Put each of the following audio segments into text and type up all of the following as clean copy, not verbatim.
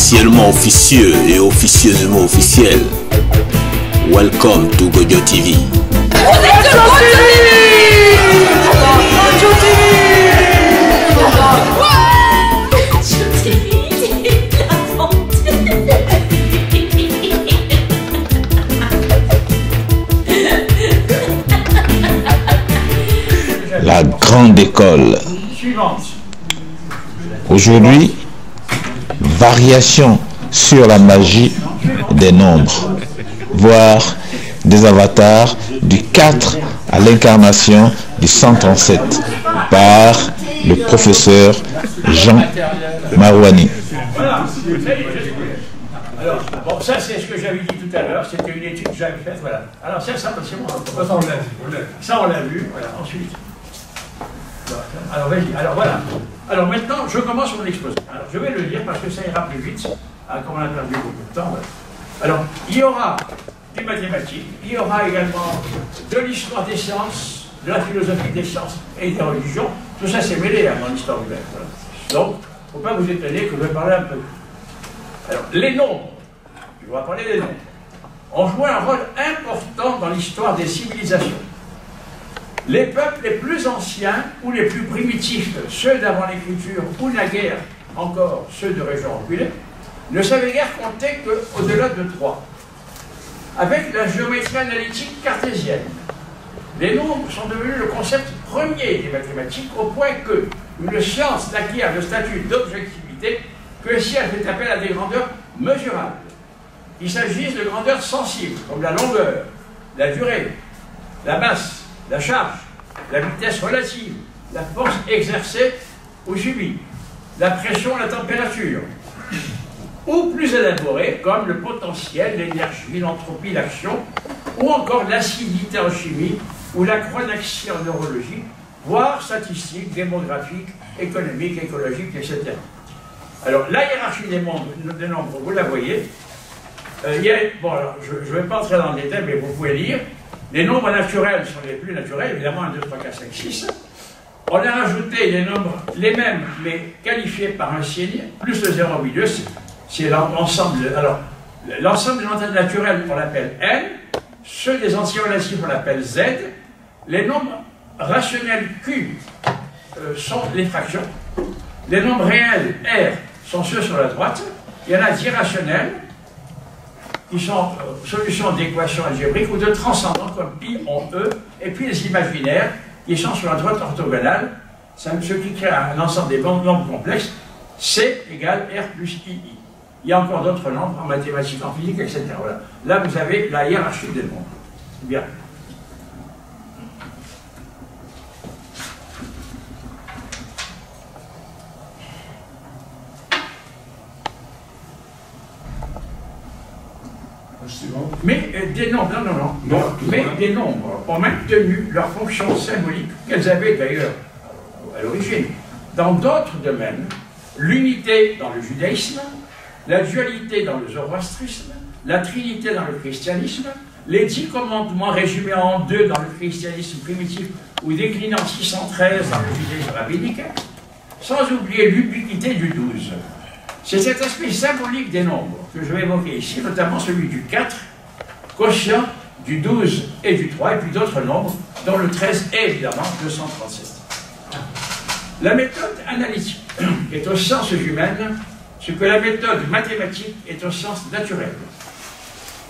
officiellement officieux et officieusement officiel. Welcome to Gojo TV. La grande école. Aujourd'hui, variation sur la magie des nombres, voire des avatars du 4 à l'incarnation du 137 par le professeur Jean Marouani. Alors, bon, ça c'est ce que j'avais dit tout à l'heure, c'était une étude que j'avais faite, voilà. Alors ça c'est moi. Ça on l'a vu, voilà, ensuite. Alors vas-y, alors voilà. Alors maintenant, je commence mon exposé. Alors je vais le lire parce que ça ira plus vite, comme on a perdu beaucoup de temps. Voilà. Alors, il y aura des mathématiques, il y aura également de l'histoire des sciences, de la philosophie des sciences et des religions. Tout ça c'est mêlé dans l'histoire humaine. Voilà. Donc, il ne faut pas vous étonner que je vais parler un peu. Alors, les nombres, je vais parler des nombres, ont joué un rôle important dans l'histoire des civilisations. Les peuples les plus anciens ou les plus primitifs, ceux d'avant l'écriture ou naguère encore ceux de régions reculées, ne savaient guère compter qu'au-delà de 3. Avec la géométrie analytique cartésienne, les nombres sont devenus le concept premier des mathématiques au point que une science n'acquiert le statut d'objectivité que si elle fait appel à des grandeurs mesurables. Il s'agisse de grandeurs sensibles, comme la longueur, la durée, la masse, la charge, la vitesse relative, la force exercée ou subie, la pression, la température, ou plus élaborées comme le potentiel, l'énergie, l'entropie, l'action, ou encore l'acidité en chimie ou la chronaxie en neurologie, voire statistiques, démographiques, économiques, écologiques, etc. Alors, la hiérarchie des nombres, vous la voyez. Bon, alors, je ne vais pas entrer dans le détail, mais vous pouvez lire. Les nombres naturels sont les plus naturels, évidemment 1, 2, 3, 4, 5, 6. On a rajouté les nombres les mêmes, mais qualifiés par un signe, plus le 0 au milieu, c'est l'ensemble. Alors, l'ensemble des nombres naturels, on l'appelle N, ceux des entiers relatifs, on l'appelle Z. Les nombres rationnels Q sont les fractions. Les nombres réels R sont ceux sur la droite. Il y en a d'irrationnels, qui sont solutions d'équations algébriques ou de transcendants comme pi en E, et puis les imaginaires qui sont sur la droite orthogonale, ce qui crée un ensemble des nombres complexes, C égale R plus II. Il y a encore d'autres nombres en mathématiques, en physique, etc. Voilà. Là, vous avez la hiérarchie des nombres. Bien. Mais des nombres, des nombres ont maintenu leur fonction symbolique qu'elles avaient d'ailleurs à l'origine. Dans d'autres domaines, l'unité dans le judaïsme, la dualité dans le zoroastrisme, la trinité dans le christianisme, les 10 commandements résumés en 2 dans le christianisme primitif ou déclinés en 613 dans le judaïsme rabbinique, sans oublier l'ubiquité du 12. C'est cet aspect symbolique des nombres que je vais évoquer ici, notamment celui du 4, quotient du 12 et du 3, et puis d'autres nombres, dont le 13 est évidemment 237. La méthode analytique est aux sciences humaines ce que la méthode mathématique est aux sciences naturelles.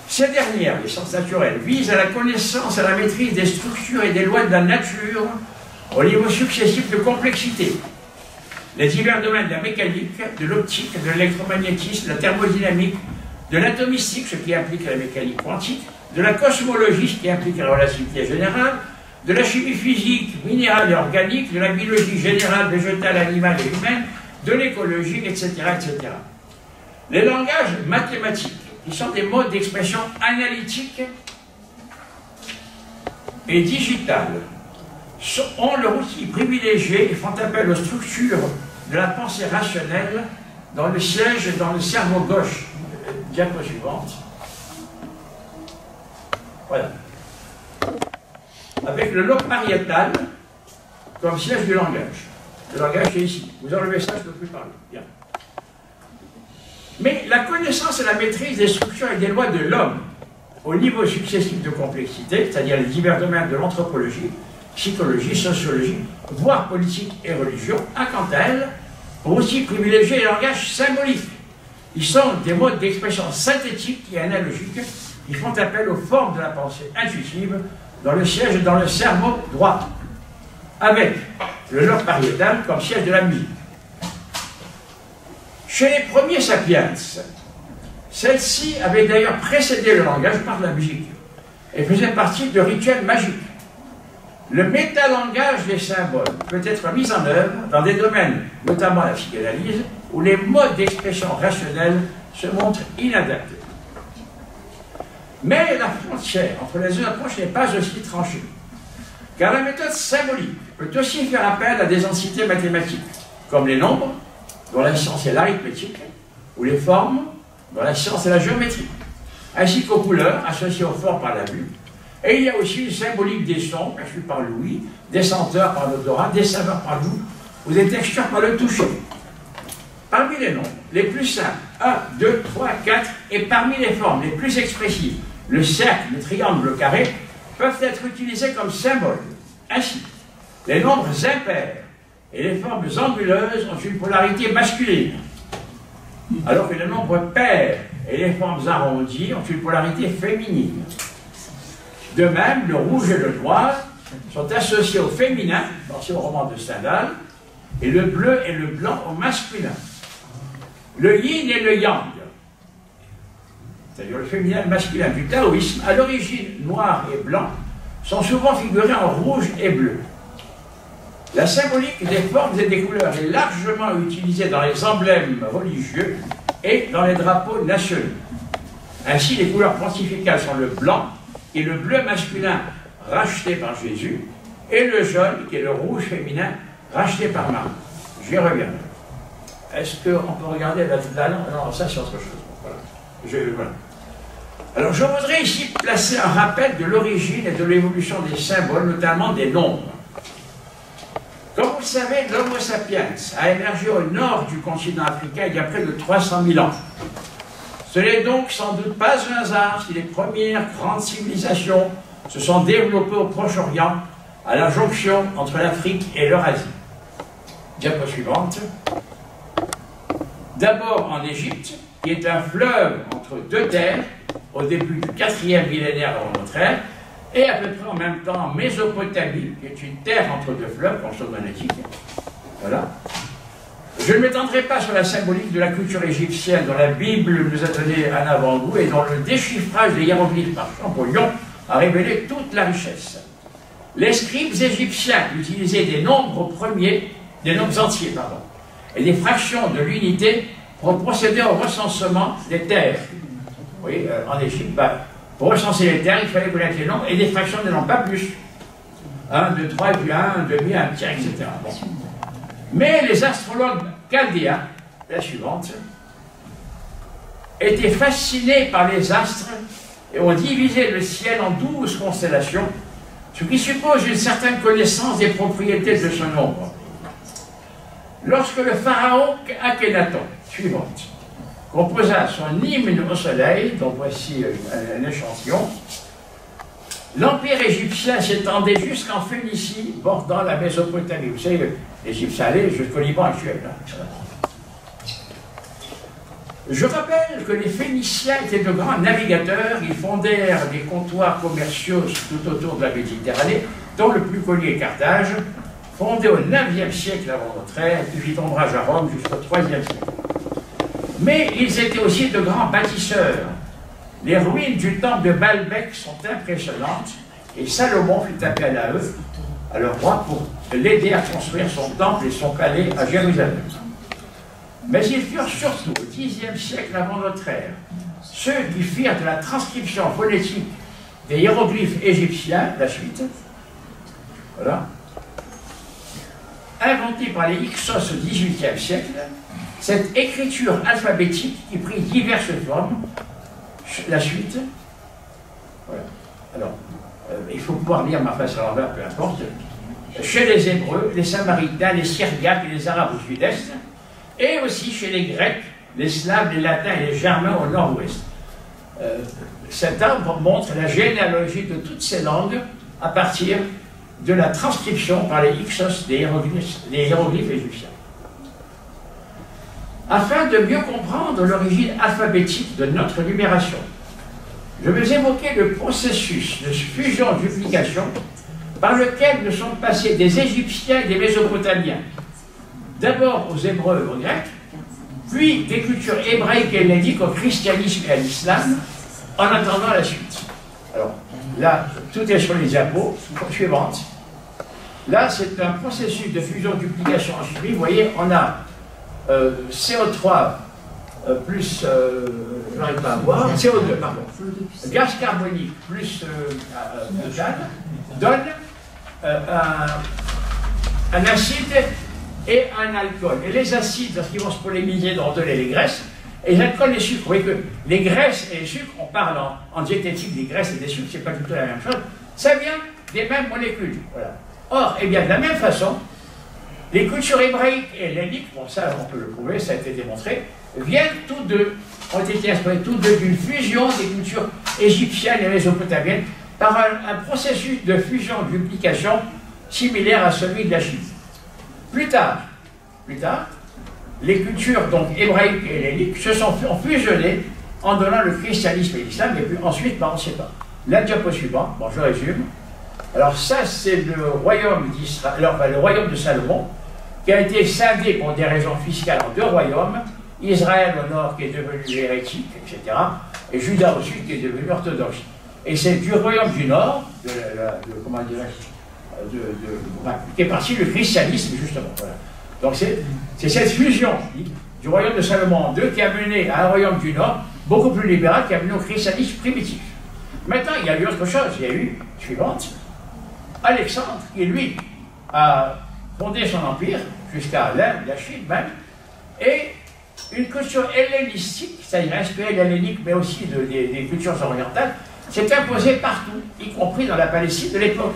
Ces dernières, les sciences naturelles, visent à la connaissance, à la maîtrise des structures et des lois de la nature au niveau successif de complexité. Les divers domaines de la mécanique, de l'optique, de l'électromagnétisme, de la thermodynamique, de l'atomistique, ce qui implique la mécanique quantique, de la cosmologie, ce qui implique la relativité générale, de la chimie physique, minérale et organique, de la biologie générale, végétale, animale et humaine, de l'écologie, etc., etc. Les langages mathématiques, qui sont des modes d'expression analytiques et digitales, ont leur outil privilégié et font appel aux structures de la pensée rationnelle dans le siège et dans le cerveau gauche. Diapo suivante. Voilà. Avec le lobe pariétal comme siège du langage. Le langage est ici. Vous enlevez ça, je ne peux plus parler. Bien. Mais la connaissance et la maîtrise des structures et des lois de l'homme, au niveau successif de complexité, c'est-à-dire les divers domaines de l'anthropologie, psychologie, sociologie, voire politique et religion, a quant à elle pour aussi privilégier les langages symboliques. Ils sont des modes d'expression synthétiques et analogiques qui font appel aux formes de la pensée intuitive dans le siège dans le cerveau droit, avec le lobe pariétal comme siège de la musique. Chez les premiers sapiens, celle-ci avait d'ailleurs précédé le langage par la musique et faisait partie de rituels magiques. Le métalangage des symboles peut être mis en œuvre dans des domaines, notamment la psychanalyse, où les modes d'expression rationnels se montrent inadaptés. Mais la frontière entre les deux approches n'est pas aussi tranchée, car la méthode symbolique peut aussi faire appel à des entités mathématiques, comme les nombres, dont la science est l'arithmétique, ou les formes, dont la science est la géométrie, ainsi qu'aux couleurs associées aux formes par la vue. Et il y a aussi une symbolique des sons, perçus par l'ouïe, des senteurs par l'odorat, des saveurs par le goût, ou des textures par le toucher. Parmi les nombres les plus simples, 1, 2, 3, 4, et parmi les formes les plus expressives, le cercle, le triangle, le carré, peuvent être utilisés comme symboles. Ainsi, les nombres impairs et les formes anguleuses ont une polarité masculine, alors que les nombres pairs et les formes arrondies ont une polarité féminine. De même, le rouge et le noir sont associés au féminin, pensez au roman de Stendhal, et le bleu et le blanc au masculin. Le yin et le yang, c'est-à-dire le féminin et le masculin du taoïsme, à l'origine noir et blanc, sont souvent figurés en rouge et bleu. La symbolique des formes et des couleurs est largement utilisée dans les emblèmes religieux et dans les drapeaux nationaux. Ainsi, les couleurs pontificales sont le blanc et le bleu masculin racheté par Jésus, et le jaune, qui est le rouge féminin, racheté par Marie. J'y reviendrai. Est-ce qu'on peut regarder la langue? Non, ça c'est autre chose. Voilà. Alors je voudrais ici placer un rappel de l'origine et de l'évolution des symboles, notamment des nombres. Comme vous le savez, l'Homo sapiens a émergé au nord du continent africain il y a près de 300 000 ans. Ce n'est donc sans doute pas un hasard si les premières grandes civilisations se sont développées au Proche-Orient, à la jonction entre l'Afrique et l'Eurasie. Diapo suivante. D'abord en Égypte, qui est un fleuve entre deux terres, au début du 4e millénaire avant notre ère, et à peu près en même temps en Mésopotamie, qui est une terre entre deux fleuves, consonantique. Voilà. Je ne m'étendrai pas sur la symbolique de la culture égyptienne dont la Bible nous a donné un avant-goût et dont le déchiffrage des hiéroglyphes par Champollion a révélé toute la richesse. Les scribes égyptiens utilisaient des nombres premiers, des nombres entiers, pardon, et des fractions de l'unité pour procéder au recensement des terres. Vous voyez, en Égypte, pour recenser les terres, il fallait connaître les nombres et des fractions des nombres, pas plus. 1, 2, 3, et puis 1, 1 demi, 1 tiers, etc. Bon. Mais les astrologues chaldéens, la suivante, étaient fascinés par les astres et ont divisé le ciel en 12 constellations, ce qui suppose une certaine connaissance des propriétés de ce nombre. Lorsque le pharaon Akhenaton, suivante, composa son hymne au soleil, dont voici un échantillon, l'empire égyptien s'étendait jusqu'en Phénicie, bordant la Mésopotamie. Vous savez, l'Égypte allait jusqu'au Liban actuel. Je rappelle que les Phéniciens étaient de grands navigateurs. Ils fondèrent des comptoirs commerciaux tout autour de la Méditerranée, dont le plus connu est Carthage, fondé au 9e siècle avant notre ère, qui fit ombrage à Rome jusqu'au 3e siècle. Mais ils étaient aussi de grands bâtisseurs. Les ruines du temple de Baalbek sont impressionnantes et Salomon fit appel à eux, à leur roi, pour l'aider à construire son temple et son palais à Jérusalem. Mais ils furent surtout au 10e siècle avant notre ère ceux qui firent de la transcription phonétique des hiéroglyphes égyptiens, la suite, voilà, inventée par les Hyksos au 18e siècle, cette écriture alphabétique qui prit diverses formes, la suite, voilà. Alors, il faut pouvoir lire ma face à l'envers, peu importe. Chez les Hébreux, les Samaritains, les Syriaques et les Arabes au sud-est, et aussi chez les Grecs les Slaves, les Latins et les Germains au nord-ouest. Cet arbre montre la généalogie de toutes ces langues à partir de la transcription par les Hyksos des hiéroglyphes égyptiens. Afin de mieux comprendre l'origine alphabétique de notre numération, je vais évoquer le processus de fusion-duplication par lequel nous sommes passés des Égyptiens et des Mésopotamiens, d'abord aux Hébreux et aux Grecs, puis des cultures hébraïques et helléniques au christianisme et à l'islam, en attendant la suite. Alors, là, tout est sur les diapos suivantes. Là, c'est un processus de fusion-duplication en Chimie. Vous voyez, on a CO3 plus, je n'arrive pas à voir, CO2, pardon, gaz carbonique plus méthane, donne un acide et un alcool. Et les acides, parce qu'ils vont se polymériser, vont donner les graisses, et les alcools, les sucres. Vous voyez que les graisses et les sucres, on parle en diététique des graisses et des sucres, c'est pas du tout la même chose, ça vient des mêmes molécules. Voilà. Or, eh bien, de la même façon, les cultures hébraïques et helléniques, bon ça on peut le prouver, ça a été démontré, viennent tous deux, ont été inspirés tous deux d'une fusion des cultures égyptiennes et mésopotamiennes par un processus de fusion-duplication similaire à celui de la Chine. Plus tard, les cultures donc hébraïques et helléniques se sont fusionnées en donnant le christianisme et l'islam, et puis ensuite, on ne sait pas. La diapo suivante, bon je résume. Alors ça c'est le royaume d'Israël, enfin, le royaume de Salomon, qui a été scindé pour des raisons fiscales en deux royaumes, Israël au nord qui est devenu hérétique, etc., et Juda au sud qui est devenu orthodoxe. Et c'est du royaume du nord, comment dirais-je, qui est parti le christianisme, justement. Voilà. Donc c'est cette fusion du royaume de Salomon en deux qui a mené à un royaume du nord, beaucoup plus libéral, qui a mené au christianisme primitif. Maintenant, il y a eu autre chose, il y a eu, suivante, Alexandre, qui lui a fondé son empire, jusqu'à l'Inde, la Chine même, et une culture hellénistique, c'est-à-dire inspirée de l'hellénique, mais aussi des cultures orientales, s'est imposée partout, y compris dans la Palestine de l'époque.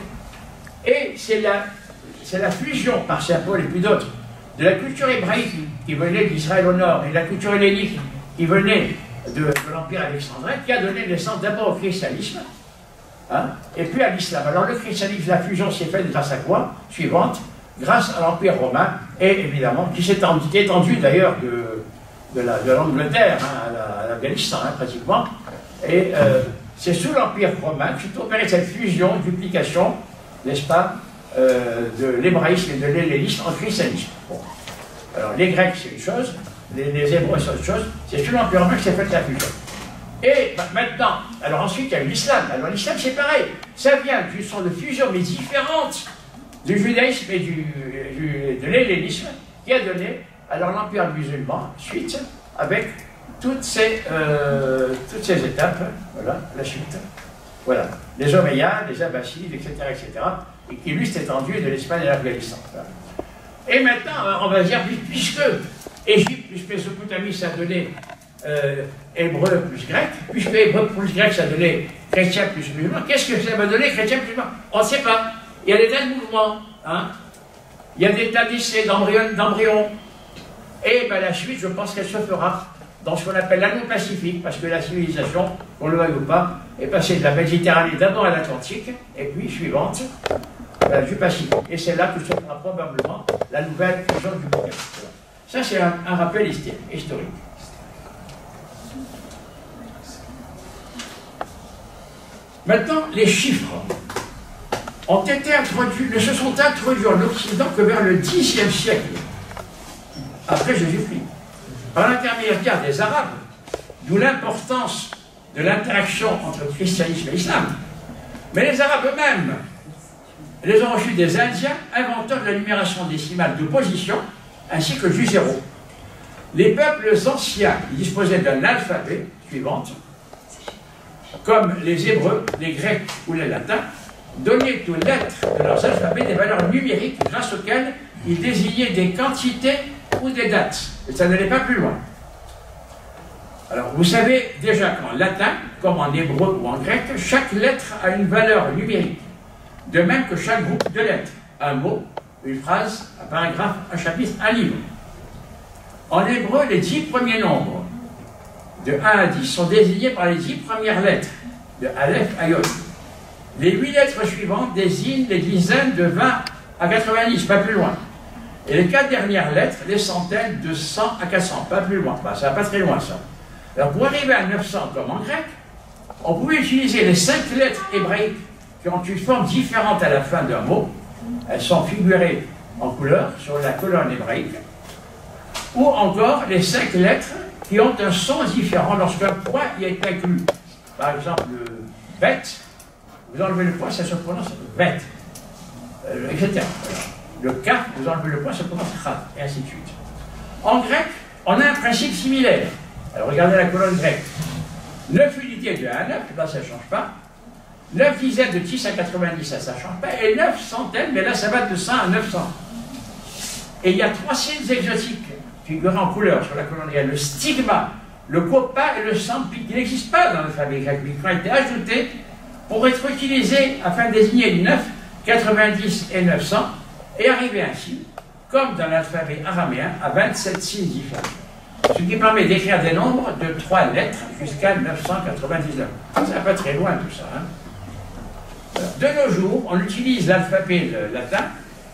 Et c'est la fusion par Saint Paul et puis d'autres de la culture hébraïque qui venait d'Israël au nord et de la culture hellénique qui venait de l'Empire alexandrin qui a donné naissance d'abord au christianisme, hein, et puis à l'islam. Alors le christianisme, la fusion s'est faite grâce à quoi? Suivante, grâce à l'Empire romain, et évidemment, qui s'est étendu d'ailleurs de l'Angleterre à l'Afghanistan, pratiquement. Et c'est sous l'Empire romain que s'est opérée cette fusion, duplication, n'est-ce pas, de l'hébraïsme et de l'hellénisme en christianisme. Bon. Alors les Grecs, c'est une chose, les Hébreux, c'est autre chose, c'est sous l'Empire romain que s'est faite la fusion. Et maintenant, alors ensuite, il y a eu l'islam. Alors l'islam, c'est pareil, ça vient d'une sorte de fusion, mais différente, du judaïsme et de l'hellénisme, qui a donné alors l'empire musulman, suite, avec toutes ces étapes, voilà, la suite. Voilà, les Omeyyades, les Abbassides, etc., et qui lui s'est étendu de l'Espagne à l'Afghanistan. Voilà. Et maintenant, on va dire, puisque Égypte plus Mésopotamie, ça a donné hébreu plus grec, puisque hébreu plus grec, ça a donné chrétien plus musulman, qu'est-ce que ça va donner chrétien plus musulman? On ne sait pas. Il y a des tas de mouvements, hein? Il y a des tas d'essais d'embryons. Et ben, la suite, je pense qu'elle se fera dans ce qu'on appelle l'Indo-Pacifique, parce que la civilisation, qu'on le veuille ou pas, est passée de la Méditerranée d'abord à l'Atlantique, et puis suivante, du Pacifique. Et c'est là que se fera probablement la nouvelle fusion du monde. Ça, c'est un rappel historique. Maintenant, les chiffres ont été introduits, ne se sont introduits en Occident que vers le Xe siècle, après Jésus-Christ, par l'intermédiaire des Arabes, d'où l'importance de l'interaction entre le christianisme et l'islam. Mais les Arabes eux-mêmes les ont reçus des Indiens, inventeurs de la numération décimale de position, ainsi que du zéro. Les peuples anciens disposaient d'un alphabet suivante, comme les Hébreux, les Grecs ou les Latins, donnaient aux lettres de leurs alphabets des valeurs numériques grâce auxquelles ils désignaient des quantités ou des dates. Et ça n'allait pas plus loin. Alors, vous savez déjà qu'en latin, comme en hébreu ou en grec, chaque lettre a une valeur numérique. De même que chaque groupe de lettres. Un mot, une phrase, un paragraphe, un chapitre, un livre. En hébreu, les 10 premiers nombres, de 1 à 10, sont désignés par les 10 premières lettres, de Aleph à Yod. Les 8 lettres suivantes désignent les dizaines de 20 à 90, pas plus loin. Et les 4 dernières lettres, les centaines de 100 à 400, pas plus loin. Bah, ça va pas très loin, ça. Alors, pour arriver à 900, comme en grec, on pouvait utiliser les 5 lettres hébraïques qui ont une forme différente à la fin d'un mot. Elles sont figurées en couleur sur la colonne hébraïque. Ou encore les 5 lettres qui ont un son différent lorsqu'un point y est inclus. Par exemple, le bet, vous enlevez le point, ça se prononce bet, etc. Le kaf, vous enlevez le point, ça se prononce khat, et ainsi de suite. En grec, on a un principe similaire. Alors regardez la colonne grecque. 9 unités de 1 à 9, là ça ne change pas. 9 dizaines de 10 à 90, ça ne change pas. Et 9 centaines, mais là ça va de 100 à 900. Et il y a 3 signes exotiques figurés en couleur sur la colonne grecque. Le stigma, le copa et le sampi, qui n'existent pas dans l'alphabet grec, mais qui ont été ajoutés pour être utilisés afin de désigner 9, 90 et 900, et arriver ainsi, comme dans l'alphabet araméen, à 27 signes différents. Ce qui permet d'écrire des nombres de 3 lettres jusqu'à 999. Ça va pas très loin tout ça. Hein. De nos jours, on utilise l'alphabet latin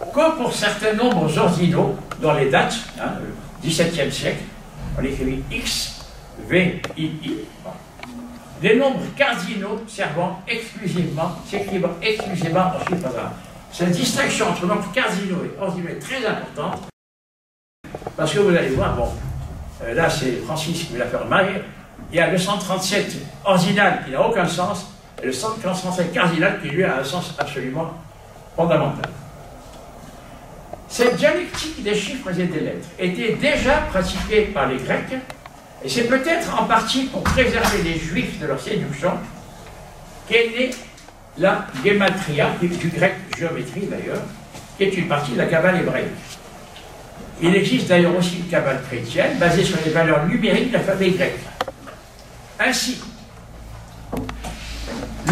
que pour certains nombres ordinaux dans les dates, hein, le XVIIe siècle, on écrit X, V, I. Les nombres cardinaux s'écrivant exclusivement en chiffres arabes. Cette distinction entre nombres cardinaux et ordinaux est très importante, parce que vous allez voir, bon, là c'est Francis qui me l'a fait remarquer, il y a le 137 ordinal qui n'a aucun sens, et le 137 cardinal qui lui a un sens absolument fondamental. Cette dialectique des chiffres et des lettres était déjà pratiquée par les Grecs, et c'est peut-être en partie pour préserver les Juifs de leur séduction qu'est née la gématria, du grec géométrie d'ailleurs, qui est une partie de la Kabbale hébraïque. Il existe d'ailleurs aussi une Kabbale chrétienne basée sur les valeurs numériques de l'alphabet grec. Ainsi,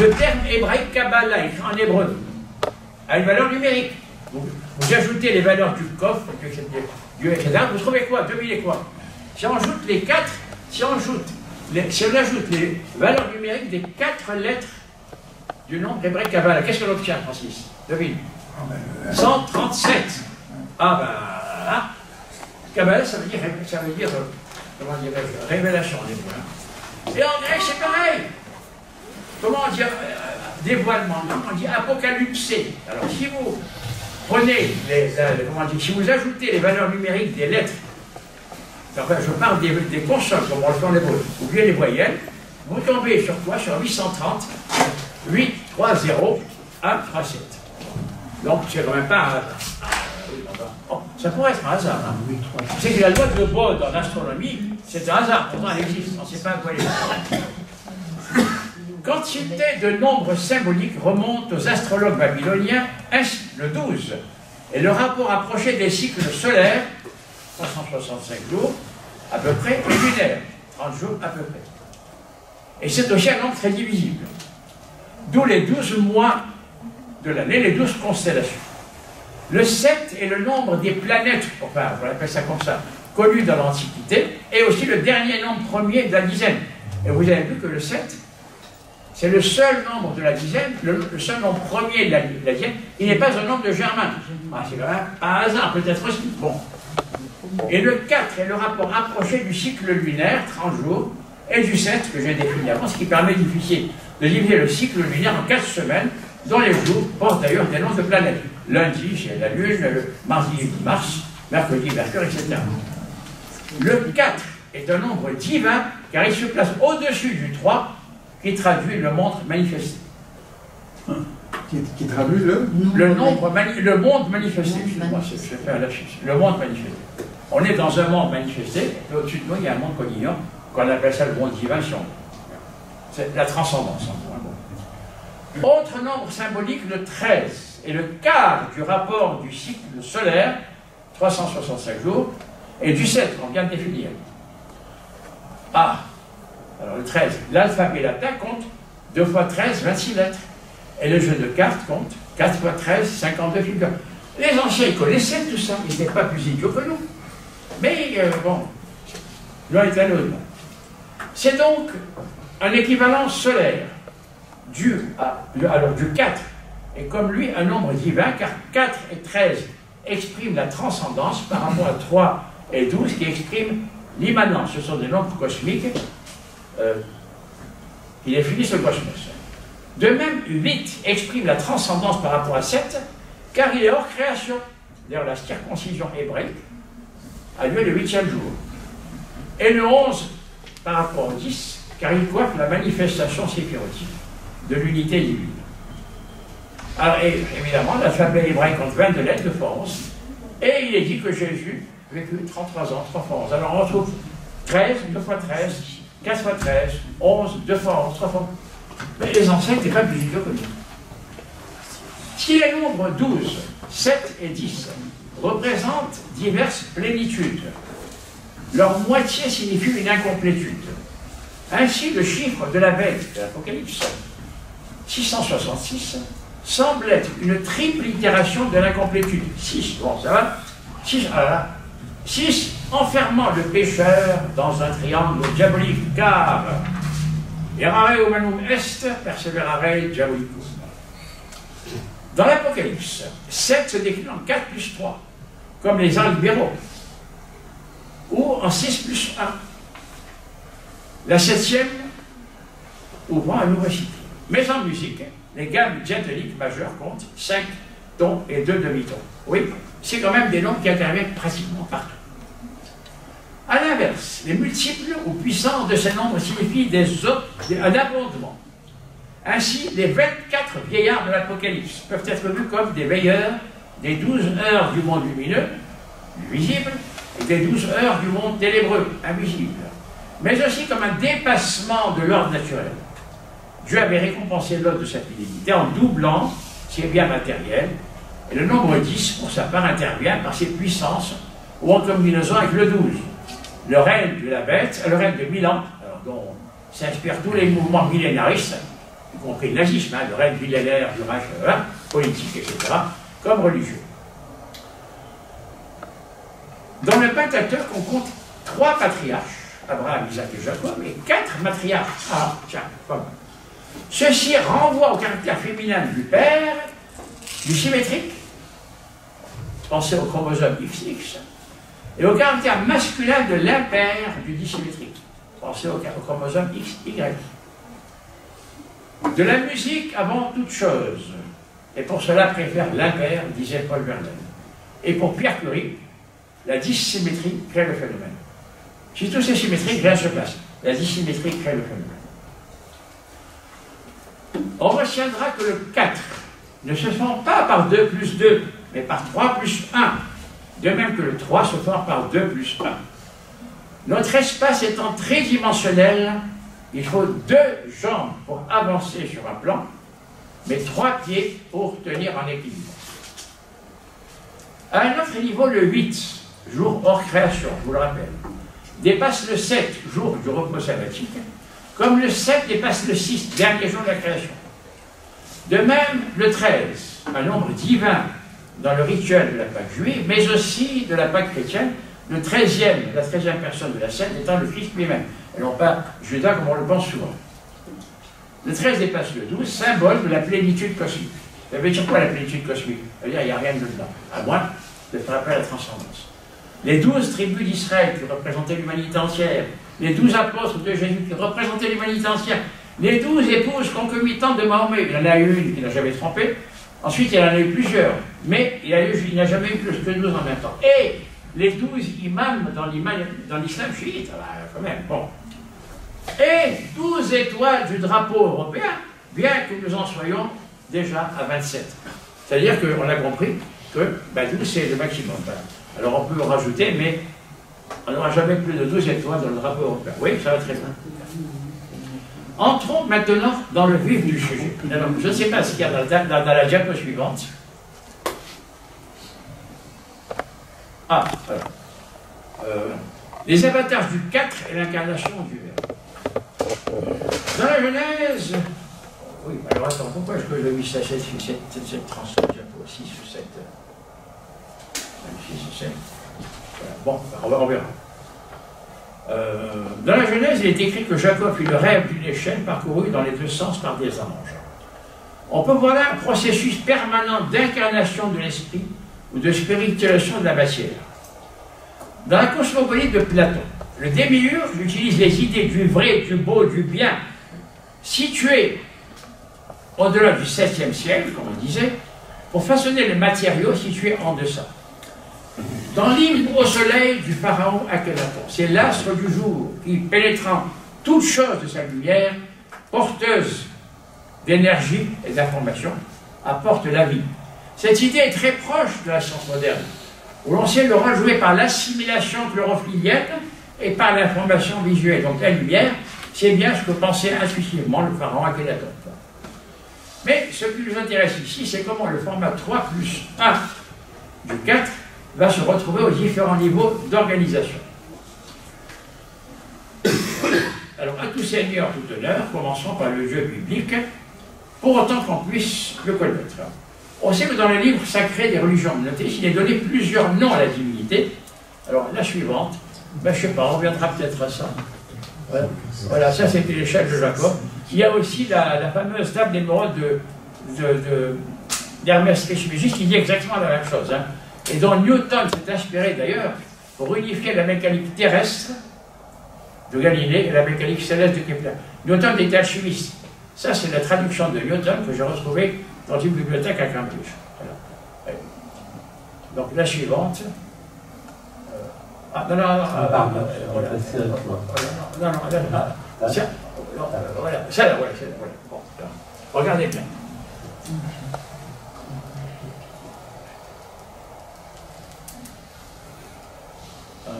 le terme hébraïque Kabbalah, écrit en hébreu, a une valeur numérique. Vous ajoutez les valeurs du coffre, etc. Vous trouvez quoi? 2000 et quoi? Si on ajoute les 4, si on ajoute les valeurs numériques des 4 lettres du nombre hébraïque Kabbalah, qu'est-ce qu'on obtient, Francis? Devine. 137. Ah ben, là, Kabbalah, ça veut dire comment dirais-je, révélation en hébreu. Et en grec, c'est pareil. Comment on dit dévoilement? On dit apocalypse. Alors, si vous prenez si vous ajoutez les valeurs numériques des lettres, enfin, je parle des consonnes, comme on le fait en hébreu, ou bien les voyelles, vous tombez sur quoi? Sur 830, 8, 3, 0, 1, 3, 7. Donc, c'est quand même pas un hasard. Oh, ça pourrait être un hasard. Hein. C'est que la loi de Bode en astronomie, c'est un hasard. Pourtant, elle existe. On ne sait pas à quoi elle est. Quantité de nombres symboliques remonte aux astrologues babyloniens, ainsi le 12, et le rapport approché des cycles solaires, 365 jours à peu près, et lunaires, 30 jours à peu près. Et c'est aussi un nombre très divisible. D'où les 12 mois de l'année, les 12 constellations. Le 7 est le nombre des planètes, enfin, on appelle ça comme ça, connu dans l'Antiquité, et aussi le dernier nombre premier de la dizaine. Et vous avez vu que le 7, c'est le seul nombre de la dizaine, le seul nombre premier de la dizaine, il n'est pas un nombre de Germain. Ah, c'est quand même un hasard, peut-être aussi. Bon. Et le 4 est le rapport approché du cycle lunaire, 30 jours, et du 7, que j'ai défini avant, ce qui permet de diviser le cycle lunaire en 4 semaines, dont les jours portent d'ailleurs des noms de planètes. Lundi, c'est la Lune, mardi, Mars, mercredi, Mercure, etc. Le 4 est un nombre divin, car il se place au-dessus du 3, qui traduit le monde manifesté. Qui traduit le monde manifesté. Excusez-moi, je vais faire la fiche. Le monde manifesté. On est dans un monde manifesté, et au-dessus de nous, il y a un monde qu'on ignore, qu'on appelle ça le monde divin. C'est la transcendance. Autre nombre symbolique, le 13, est le quart du rapport du cycle solaire, 365 jours, et du 7, qu'on vient de définir. Ah, alors le 13, l'alphabet latin compte 2 fois 13, 26 lettres. Et le jeu de cartes compte 4 fois 13, 52 figures. Les anciens, ils connaissaient tout ça, ils n'étaient pas plus idiots que nous. Mais bon, l'un est à l'autre. C'est donc un équivalent solaire dû à, alors du 4 est comme lui un nombre divin, car 4 et 13 expriment la transcendance par rapport à 3 et 12 qui expriment l'immanence. Ce sont des nombres cosmiques qui définissent le cosmos. De même, 8 exprime la transcendance par rapport à 7, car il est hors création. D'ailleurs, la circoncision hébraïque a lieu le 8e jour. Et le 11 par rapport au 10, car il coiffe la manifestation séphirotique de l'unité divine. Alors, évidemment, l'alphabet hébraïque compte 22 lettres, 2 fois 11, et il est dit que Jésus a vécu 33 ans, 3 fois 11. Alors, on retrouve 13, 2 fois 13, 4 fois 13, 11, 2 fois 11, 3 fois 11. Mais les ancêtres n'étaient pas plus idiots que nous. Si les nombres 12, 7 et 10 représentent diverses plénitudes, leur moitié signifie une incomplétude. Ainsi, le chiffre de la bête de l'Apocalypse, 666, semble être une triple itération de l'incomplétude. 6, bon, ça va 6, voilà. 6, enfermant le pécheur dans un triangle diabolique, car errare humanum est, perseverare diabolicum. Dans l'Apocalypse, 7 se décline en 4 plus 3, comme les uns libéraux, ou en 6 plus 1. La 7e ouvrant un nouveau cycle. Mais en musique, les gammes diatoniques majeures comptent 5 tons et 2 demi-tons. Oui, c'est quand même des nombres qui interviennent pratiquement partout. A l'inverse, les multiples ou puissances de ces nombres signifient un abondement. Ainsi, les 24 vieillards de l'Apocalypse peuvent être vus comme des veilleurs des 12 heures du monde lumineux, visible, et des 12 heures du monde ténébreux, invisible, mais aussi comme un dépassement de l'ordre naturel. Dieu avait récompensé l'ordre de sa fidélité en doublant ses biens matériels, et le nombre 10, pour sa part, intervient par ses puissances ou en combinaison avec le 12. Le règne de la bête, le règne de Milan, alors dont s'inspirent tous les mouvements millénaristes, y compris le nazisme, le règne millénaire du Reich politique, etc., comme religieux. Dans le Pentateuque, on compte 3 patriarches, Abraham, Isaac et Jacob, et 4 matriarches. Ah, tiens, pas mal. Ceci renvoie au caractère féminin du père, du symétrique, pensez au chromosome XX, et au caractère masculin de l'impair du dissymétrique, pensez au chromosome XY. De la musique avant toute chose, et pour cela préfère l'impair, disait Paul Verlaine. Et pour Pierre Curie, la dissymétrie crée le phénomène. Si tout c'est symétrique, rien se passe. La dissymétrie crée le phénomène. On retiendra que le 4 ne se forme pas par 2 plus 2, mais par 3 plus 1. De même que le 3 se forme par 2 plus 1. Notre espace étant tridimensionnel, il faut 2 jambes pour avancer sur un plan, mais 3 pieds pour tenir en équilibre. À un autre niveau, le 8, jour hors création, je vous le rappelle, dépasse le 7, jour du repos sabbatique, comme le 7 dépasse le 6, dernier jour de la création. De même, le 13, un nombre divin dans le rituel de la Pâque juive, mais aussi de la Pâque chrétienne, la 13e personne de la scène étant le Christ lui-même, et non pas Judas comme on le pense souvent. Le 13 dépasse le 12, symbole de la plénitude cosmique. Ça veut dire quoi la plénitude cosmique? Ça veut dire qu'il n'y a rien dedans, à moins de faire appel à la transcendance. Les 12 tribus d'Israël qui représentaient l'humanité entière, les 12 apôtres de Jésus qui représentaient l'humanité entière, les 12 épouses concomitantes de Mahomet, il y en a une qui n'a jamais trompé, ensuite il y en a eu plusieurs, mais il n'a jamais eu plus que 12 en même temps. Et les 12 imams dans l'islam chiite, quand même, bon. Et 12 étoiles du drapeau européen, bien que nous en soyons déjà à 27. C'est-à-dire qu'on a compris que 12 c'est le maximum. Voilà. Alors on peut en rajouter, mais on n'aura jamais plus de 12 étoiles dans le drapeau européen. Oui, ça va très bien. Entrons maintenant dans le vif du sujet. Alors, je ne sais pas ce qu'il y a dans la diapo suivante. Ah, voilà. Les avatars du 4 et l'incarnation du Verbe. Dans la Genèse, oui, alors attends, pourquoi est-ce que j'ai mis cette transition diapo 6 ou 7 6 ou 7 Bon, on verra. Dans la Genèse, il est écrit que Jacob eut le rêve d'une échelle parcourue dans les deux sens par des anges. On peut voir là un processus permanent d'incarnation de l'esprit ou de spiritualisation de la matière. Dans la cosmogonie de Platon, le démiurge utilise les idées du vrai, du beau, du bien, situées au-delà du 7e siècle, comme on disait, pour façonner les matériaux situés en deçà. Dans l'hymne au soleil du pharaon Akhenaton, c'est l'astre du jour qui, pénétrant toute chose de sa lumière, porteuse d'énergie et d'information, apporte la vie. Cette idée est très proche de la science moderne, où l'on sait le rôle joué par l'assimilation chlorophyllienne et par l'information visuelle. Donc la lumière, c'est bien ce que pensait intuitivement le pharaon Akhenaton. Mais ce qui nous intéresse ici, c'est comment le format 3+1 du 4 va se retrouver aux différents niveaux d'organisation. Alors, à tout seigneur, tout honneur, commençons par le Dieu biblique, pour autant qu'on puisse le connaître. On sait que dans le livre sacré des religions monothéistes, il est donné plusieurs noms à la divinité. Alors, la suivante, ben, je ne sais pas, on reviendra peut-être à ça. Voilà, ça c'était l'échelle de Jacob. Il y a aussi la fameuse table d'émeraude d'Hermès Trismégistes qui dit exactement la même chose. Hein. Et dont Newton s'est inspiré d'ailleurs pour unifier la mécanique terrestre de Galilée et la mécanique céleste de Kepler. Newton était alchimiste. Ça, c'est la traduction de Newton que j'ai retrouvée dans une bibliothèque à Cambridge. Voilà. Donc la suivante. Non, voilà, celle-là, voilà. Bon, regardez bien.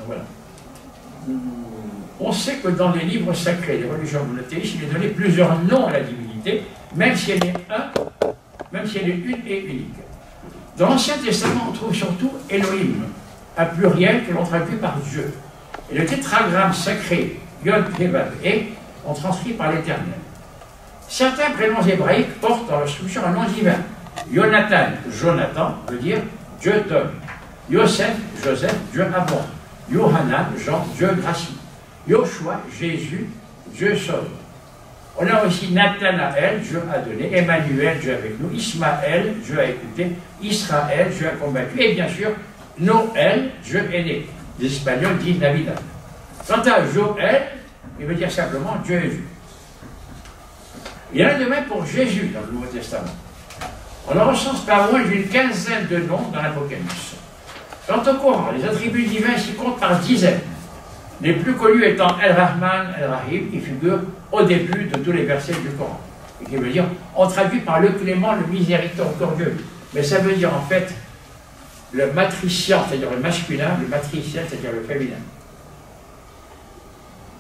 Voilà. On sait que dans les livres sacrés des religions monothéistes, il est donné plusieurs noms à la divinité, même si elle est une et unique. Dans l'Ancien Testament, on trouve surtout Elohim, un pluriel que l'on traduit par Dieu. Et le tétragramme sacré, Yod, Kevav, et, on transcrit par l'Éternel. Certains prénoms hébraïques portent dans leur structure un nom divin. Jonathan, veut dire Dieu donne. Yosef, Joseph, Dieu abonde. Yohanan, Jean, Dieu gracie. Yoshua, Jésus, Dieu sauve. On a aussi Nathanaël, Dieu a donné. Emmanuel, Dieu avec nous. Ismaël, Dieu a écouté. Israël, Dieu a combattu. Et bien sûr, Noël, Dieu est né. Les Espagnols disent Navidad. Quant à Joël, il veut dire simplement Dieu est vu. Il y en a de même pour Jésus dans le Nouveau Testament. On en recense pas moins d'une quinzaine de noms dans l'Apocalypse. Quant au Coran, les attributs divins s'y comptent par dizaines. Les plus connus étant El-Rahman, El-Rahim, qui figurent au début de tous les versets du Coran. Et qui veut dire, on traduit par le clément, le miséricordieux. Mais ça veut dire en fait le matrician, c'est-à-dire le masculin, le matriciel, c'est-à-dire le féminin.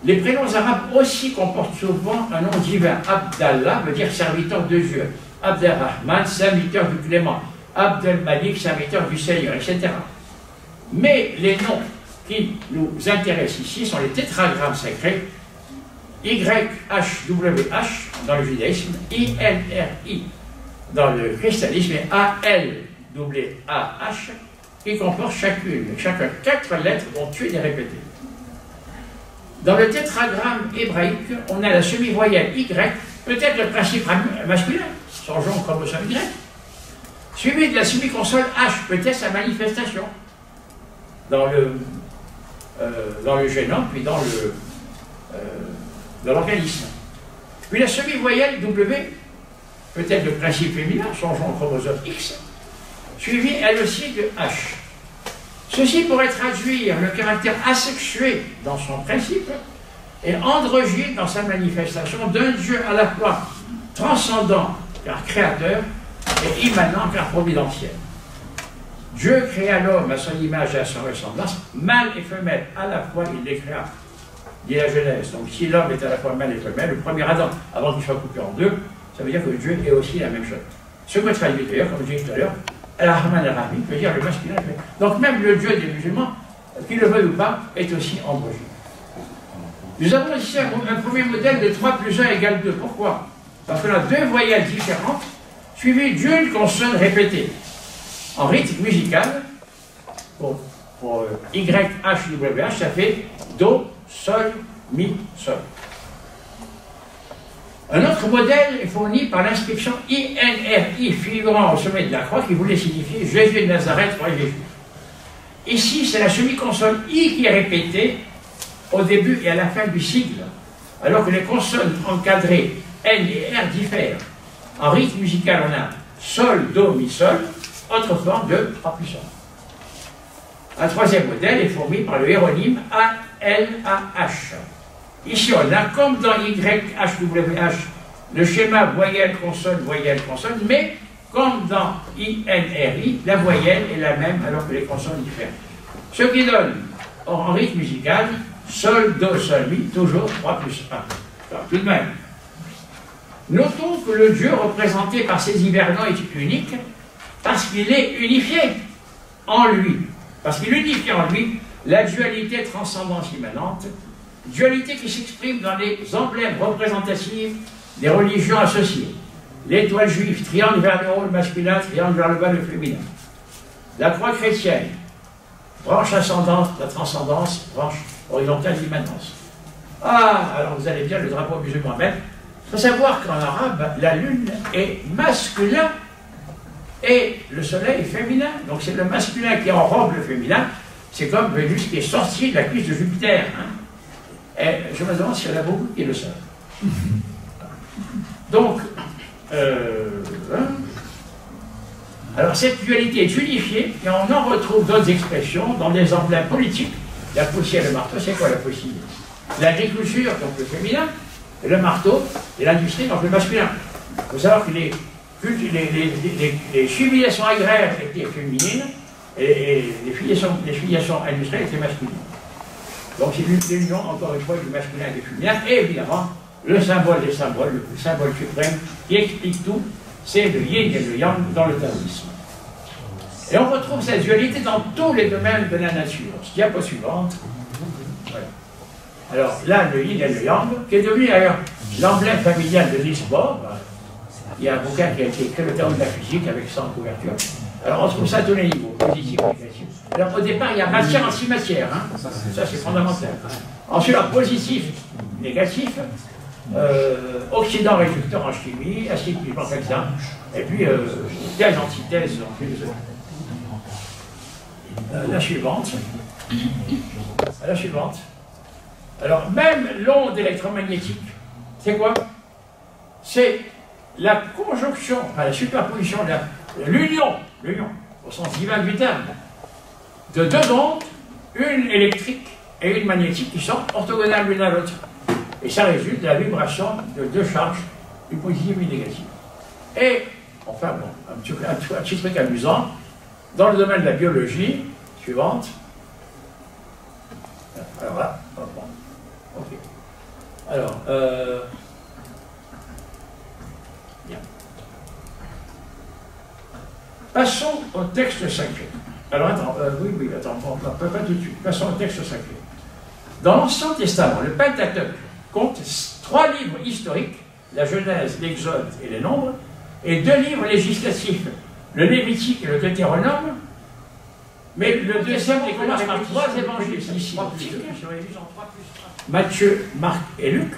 Les prénoms arabes aussi comportent souvent un nom divin. Abdallah veut dire serviteur de Dieu. Abdelrahman, serviteur du clément. Abdelmalik, serviteur du Seigneur, etc. Mais les noms qui nous intéressent ici sont les tétragrammes sacrés YHWH dans le judaïsme, INRI dans le christianisme et ALWAH qui comportent chacun 4 lettres dont Dieu est répété. Dans le tétragramme hébraïque, on a la semi-voyelle Y, peut-être le principe masculin, songeons au chromosome Y, suivi de la semi-consonne H, peut-être sa manifestation dans le génome, puis dans l'organisme. Puis la semi-voyelle W, peut-être le principe féminin, songeons au chromosome X, suivi elle aussi de H. Ceci pourrait traduire le caractère asexué dans son principe et androgyne dans sa manifestation d'un Dieu à la fois transcendant car créateur et immanent car providentiel. Dieu créa l'homme à son image et à son ressemblance, mâle et femelle, à la fois il les créa, dit la Genèse. Donc si l'homme est à la fois mâle et femelle, le premier Adam, avant qu'il soit coupé en deux, ça veut dire que Dieu est aussi la même chose. Ce que traduit d'ailleurs, comme je disais tout à l'heure, El-Rahman El-Rahim veut dire le masculin. Donc même le Dieu des musulmans, qu'il le veuille ou pas, est aussi androgyne. Nous avons ici un premier modèle de 3+1 égale 2. Pourquoi? Parce qu'on a deux voyelles différentes, suivies d'une consonne répétée. En rythme musical, pour pour YHWH, ça fait Do, Sol, Mi, Sol. Un autre modèle est fourni par l'inscription INRI figurant au sommet de la croix qui voulait signifier Jésus de Nazareth, roi des Juifs. Ici, c'est la semi-consonne I qui est répétée au début et à la fin du sigle, alors que les consonnes encadrées N et R diffèrent. En rythme musical, on a Sol, Do, Mi, Sol, autre forme de 3+1. Un troisième modèle est fourni par le héronyme ALAH. Ici, on a, comme dans YHWH, le schéma voyelle-consonne, mais comme dans INRI, la voyelle est la même alors que les consonnes diffèrent. Ce qui donne, en rythme musical, Sol, Do, Sol, Mi, toujours 3+1. Alors, tout de même, notons que le Dieu représenté par ces hivernants est unique parce qu'il est unifié en lui. Parce qu'il unifie en lui la dualité transcendance immanente, dualité qui s'exprime dans les emblèmes représentatifs des religions associées. L'étoile juive, triangle vers le haut, le masculin, triangle vers le bas, le féminin. La croix chrétienne, branche ascendante, la transcendance, branche horizontale, l'immanence. Ah, alors vous allez bien, le drapeau musulman même. Il faut savoir qu'en arabe, la lune est masculin et le soleil est féminin. Donc c'est le masculin qui enrobe le féminin. C'est comme Vénus qui est sorti de la cuisse de Jupiter. Hein. Et je me demande s'il y en a beaucoup qui le savent. Donc, alors cette dualité est unifiée et on en retrouve d'autres expressions dans des emblèmes politiques. La poussière et le marteau, c'est quoi la poussière? L'agriculture, donc le féminin, et le marteau, et l'industrie, donc le masculin. Il faut savoir que les civilisations agraires étaient féminines et les filiations industrielles étaient masculines. Donc c'est l'union, encore une fois, du masculin et du féminin, et évidemment, le symbole des symboles, le symbole suprême qui explique tout, c'est le yin et le yang dans le taoïsme. Et on retrouve cette dualité dans tous les domaines de la nature. Diapo suivante. Voilà. Alors là, le yin et le yang, qui est devenu d'ailleurs l'emblème familial de Niels Bohr. Il y a un bouquin qui a été écrit, le théorie de la physique, avec 100 couvertures. Alors on trouve ça à tous les niveaux, positif et négatif. Alors au départ, il y a matière antimatière, hein. Ça c'est fondamental. Ensuite, alors, positif, négatif, oxydant réducteur en chimie, acide pivant hexane, et puis thèse, antithèse en philosophie. La suivante. La suivante. Alors, même l'onde électromagnétique, c'est quoi? C'est la conjonction, enfin la superposition, l'union, au sens divin du terme, de deux ondes, une électrique et une magnétique, qui sont orthogonales l'une à l'autre. Et ça résulte de la vibration de deux charges, une positive et une négative. Et, enfin bon, un petit truc amusant, dans le domaine de la biologie, suivante. Alors là, bon. Ok. Alors, bien. Passons au texte sacré. Alors attends, attends, pas tout de suite. Passons au texte sacré. Dans l'Ancien Testament, le Pentateuque compte 3 livres historiques, la Genèse, l'Exode et les Nombres, et 2 livres législatifs, le Lévitique et le Deutéronome, mais le deuxième commence par 3 évangiles synoptiques, Matthieu, Marc et Luc,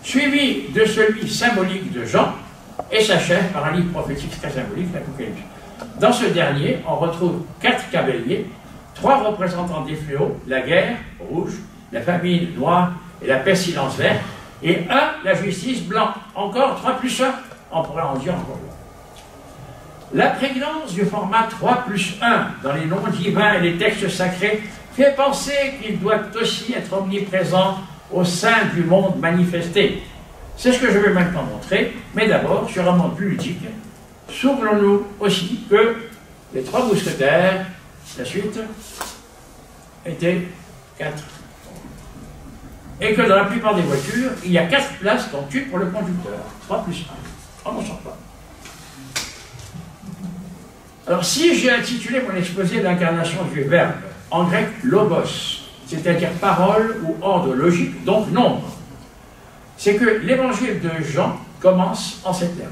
suivi de celui symbolique de Jean, et s'achève par un livre prophétique très symbolique, l'Apocalypse. Dans ce dernier, on retrouve 4 cavaliers, 3 représentants des fléaux, la guerre, rouge, la famine, noire, et la pestilence verte, et 1, la justice, blanc. Encore 3+1, on pourrait en dire encore. La prégnance du format 3+1 dans les noms divins et les textes sacrés fait penser qu'il doit aussi être omniprésent au sein du monde manifesté. C'est ce que je vais maintenant montrer, mais d'abord, sur un monde plus ludique, souvenons-nous aussi que les 3 mousquetaires, la suite, étaient 4. Et que dans la plupart des voitures, il y a 4 places, dont une pour le conducteur. 3+1. On n'en sort pas. Alors, si j'ai intitulé mon exposé d'incarnation du verbe, en grec logos, c'est-à-dire parole ou ordre logique, donc nombre, c'est que l'évangile de Jean commence en ces termes.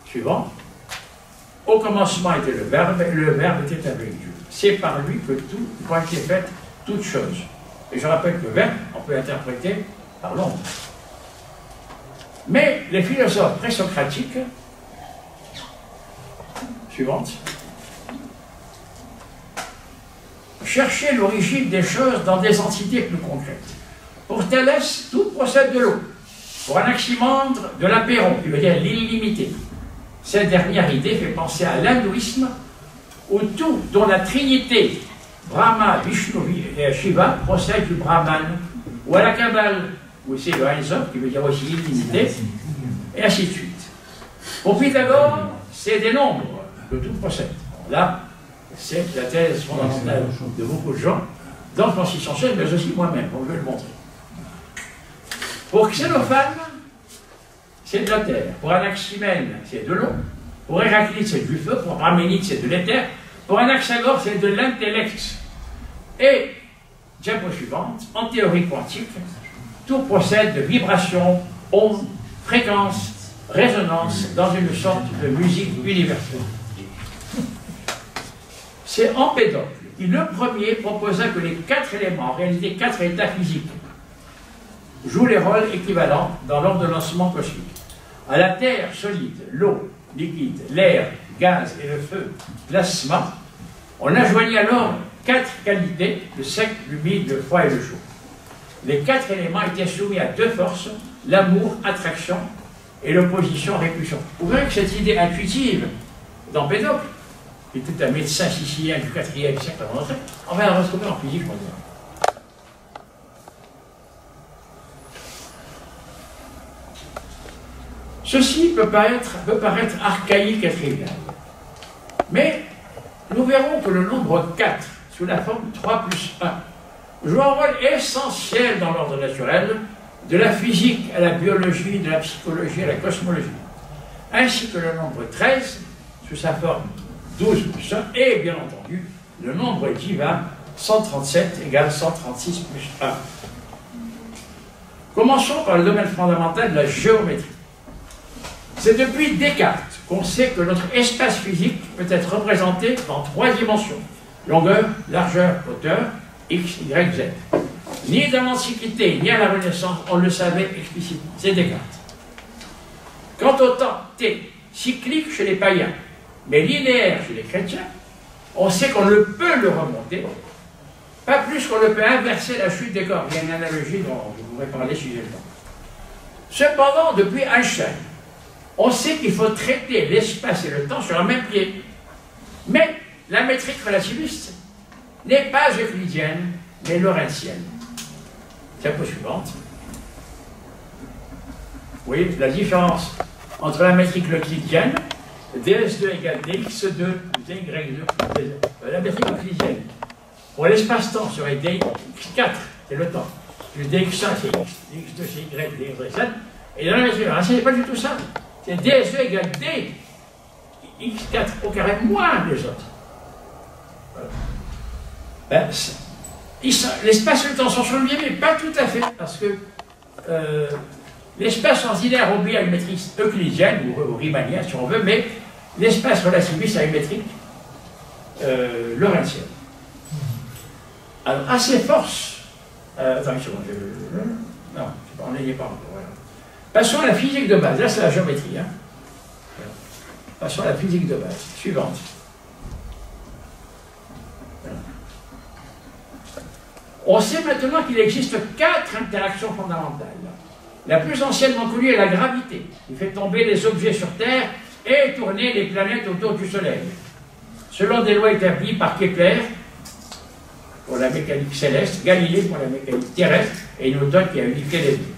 Suivant. Au commencement était le Verbe, et le Verbe était avec Dieu. C'est par lui que tout a été fait, toute chose. Et je rappelle que le Verbe, on peut l'interpréter par l'ombre. Mais les philosophes présocratiques, suivante, cherchaient l'origine des choses dans des entités plus concrètes. Pour Thalès, tout procède de l'eau. Pour Anaximandre, de l'apéron, qui veut dire l'illimité. Cette dernière idée fait penser à l'hindouisme, où tout, dont la trinité, Brahma, Vishnu et Shiva, procède du Brahman, ou à la Kabbale, où c'est le Ein Sof, qui veut dire aussi illimité, et ainsi de suite. Pour Pythagore, c'est des nombres que tout procède. Là, c'est la thèse fondamentale de beaucoup de gens, dans Francis Chancel, mais aussi moi-même, donc je vais le montrer. Pour Xénophane, c'est de la terre. Pour Anaximène, c'est de l'eau. Pour Héraclite, c'est du feu. Pour Parménide, c'est de l'éther. Pour Anaxagore, c'est de l'intellect. Et, diapo suivante, en théorie quantique, tout procède de vibration, onde, fréquence, résonance, dans une sorte de musique universelle. C'est Empédocle qui, le premier, proposa que les 4 éléments, en réalité 4 états physiques, jouent les rôles équivalents dans l'ordonnancement cosmique. À la terre solide, l'eau, liquide, l'air, gaz et le feu, plasma, on adjoignit alors 4 qualités, le sec, l'humide, le froid et le chaud. Les 4 éléments étaient soumis à 2 forces, l'amour, attraction, et l'opposition, répulsion. Vous voyez que cette idée intuitive d'Empédocle, qui était un médecin sicilien du 4e siècle avant notre ère, on va la retrouver en physique moderne. Ceci peut paraître archaïque et trivial. Mais nous verrons que le nombre 4, sous la forme 3 plus 1, joue un rôle essentiel dans l'ordre naturel, de la physique à la biologie, de la psychologie à la cosmologie, ainsi que le nombre 13, sous sa forme 12 plus 1, et bien entendu, le nombre divin 137 égale 136 plus 1. Commençons par le domaine fondamental de la géométrie. C'est depuis Descartes qu'on sait que notre espace physique peut être représenté dans 3 dimensions, longueur, largeur, hauteur, x, y, z. Ni dans l'Antiquité, ni à la Renaissance, on le savait explicitement. C'est Descartes. Quant au temps t, cyclique chez les païens, mais linéaire chez les chrétiens, on sait qu'on ne peut le remonter, pas plus qu'on ne peut inverser la chute des corps. Il y a une analogie dont je voudrais parler si j'ai le temps. Cependant, depuis Einstein, on sait qu'il faut traiter l'espace et le temps sur un même pied. Mais la métrique relativiste n'est pas euclidienne, mais lorentzienne. Diapo suivante. Vous voyez la différence entre la métrique euclidienne, ds2 égale dx2, dy2, la métrique euclidienne. Pour l'espace-temps serait dx4, c'est le temps. Le dx1 c'est x, dx2 c'est y, dx3 et dans la métrique, ce n'est pas du tout ça. C'est ds2 égale d, x4 au carré moins les autres. Voilà. Ben, l'espace et le temps sont sur le biais, mais pas tout à fait, parce que l'espace ordinaire obéit à une métrique euclidienne, ou riemannienne si on veut, mais l'espace relativiste a une métrique lorentzienne. Alors, à ces forces... attends une seconde, non, on n'y est pas encore. Voilà. Passons à la physique de base. Là, c'est la géométrie. Hein. Voilà. Passons à la physique de base. Suivante. Voilà. On sait maintenant qu'il existe 4 interactions fondamentales. La plus anciennement connue est la gravité, qui fait tomber les objets sur Terre et tourner les planètes autour du Soleil. Selon des lois établies par Kepler, pour la mécanique céleste, Galilée pour la mécanique terrestre, et Newton qui a unifié les deux.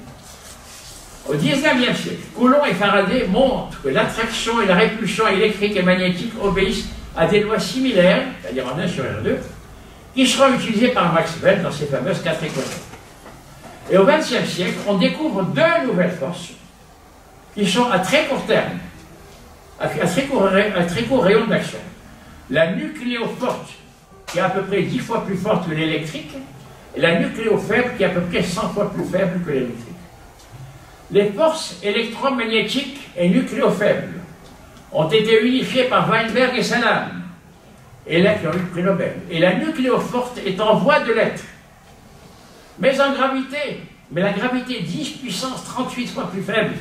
Au XIXe siècle, Coulomb et Faraday montrent que l'attraction et la répulsion électrique et magnétique obéissent à des lois similaires, c'est-à-dire en 1 sur R2, qui seront utilisées par Maxwell dans ses fameuses 4 équations. Et au XXe siècle, on découvre 2 nouvelles forces qui sont à très court terme, à très court rayon d'action. La nucléoforte, qui est à peu près 10 fois plus forte que l'électrique, et la nucléofaible, qui est à peu près 100 fois plus faible que l'électrique. Les forces électromagnétiques et nucléofaibles ont été unifiés par Weinberg et Salam, et là qui ont eu le prix Nobel. Et la nucléoforte est en voie de l'être. Mais en gravité, mais la gravité 10 puissance 38 fois plus faible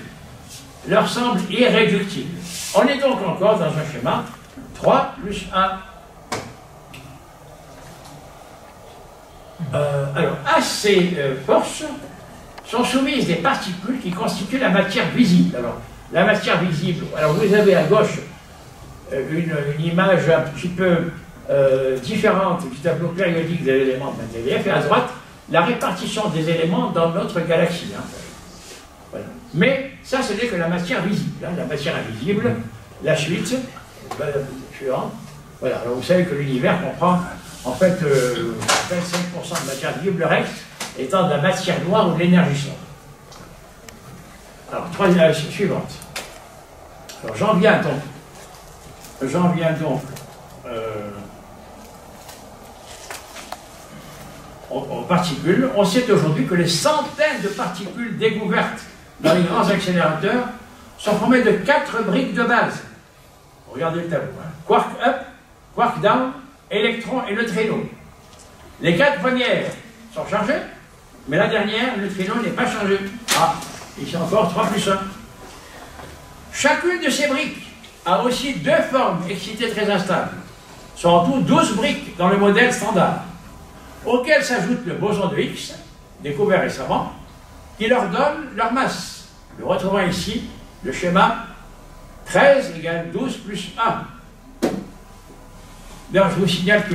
leur semble irréductible. On est donc encore dans un schéma 3 plus 1. Alors, à ces forces sont soumises des particules qui constituent la matière visible. Alors, la matière visible, alors vous avez à gauche une image un petit peu différente du tableau périodique des éléments de Mendeleïev, et à droite, la répartition des éléments dans notre galaxie. Hein. Voilà. Mais ça, ce n'est que la matière visible. Hein, la matière invisible, la suite, suivante. Voilà. Alors vous savez que l'univers comprend en fait 25% de matière visible, le reste étant de la matière noire ou de l'énergie sombre. Alors, troisième, suivante. Alors, j'en viens donc aux particules. On sait aujourd'hui que les centaines de particules découvertes dans les grands accélérateurs sont formées de 4 briques de base. Regardez le tableau. Hein. Quark up, quark down, électron et neutrino. Les 4 premières sont chargées, mais la dernière, le neutrino, n'est pas chargé. Ah, ici encore 3 plus 1. Chacune de ces briques a aussi 2 formes excitées très instables. Ce sont en tout 12 briques dans le modèle standard, auxquelles s'ajoute le boson de Higgs, découvert récemment, qui leur donne leur masse. Nous retrouvons ici le schéma 13 égale 12 plus 1. D'ailleurs, je vous signale que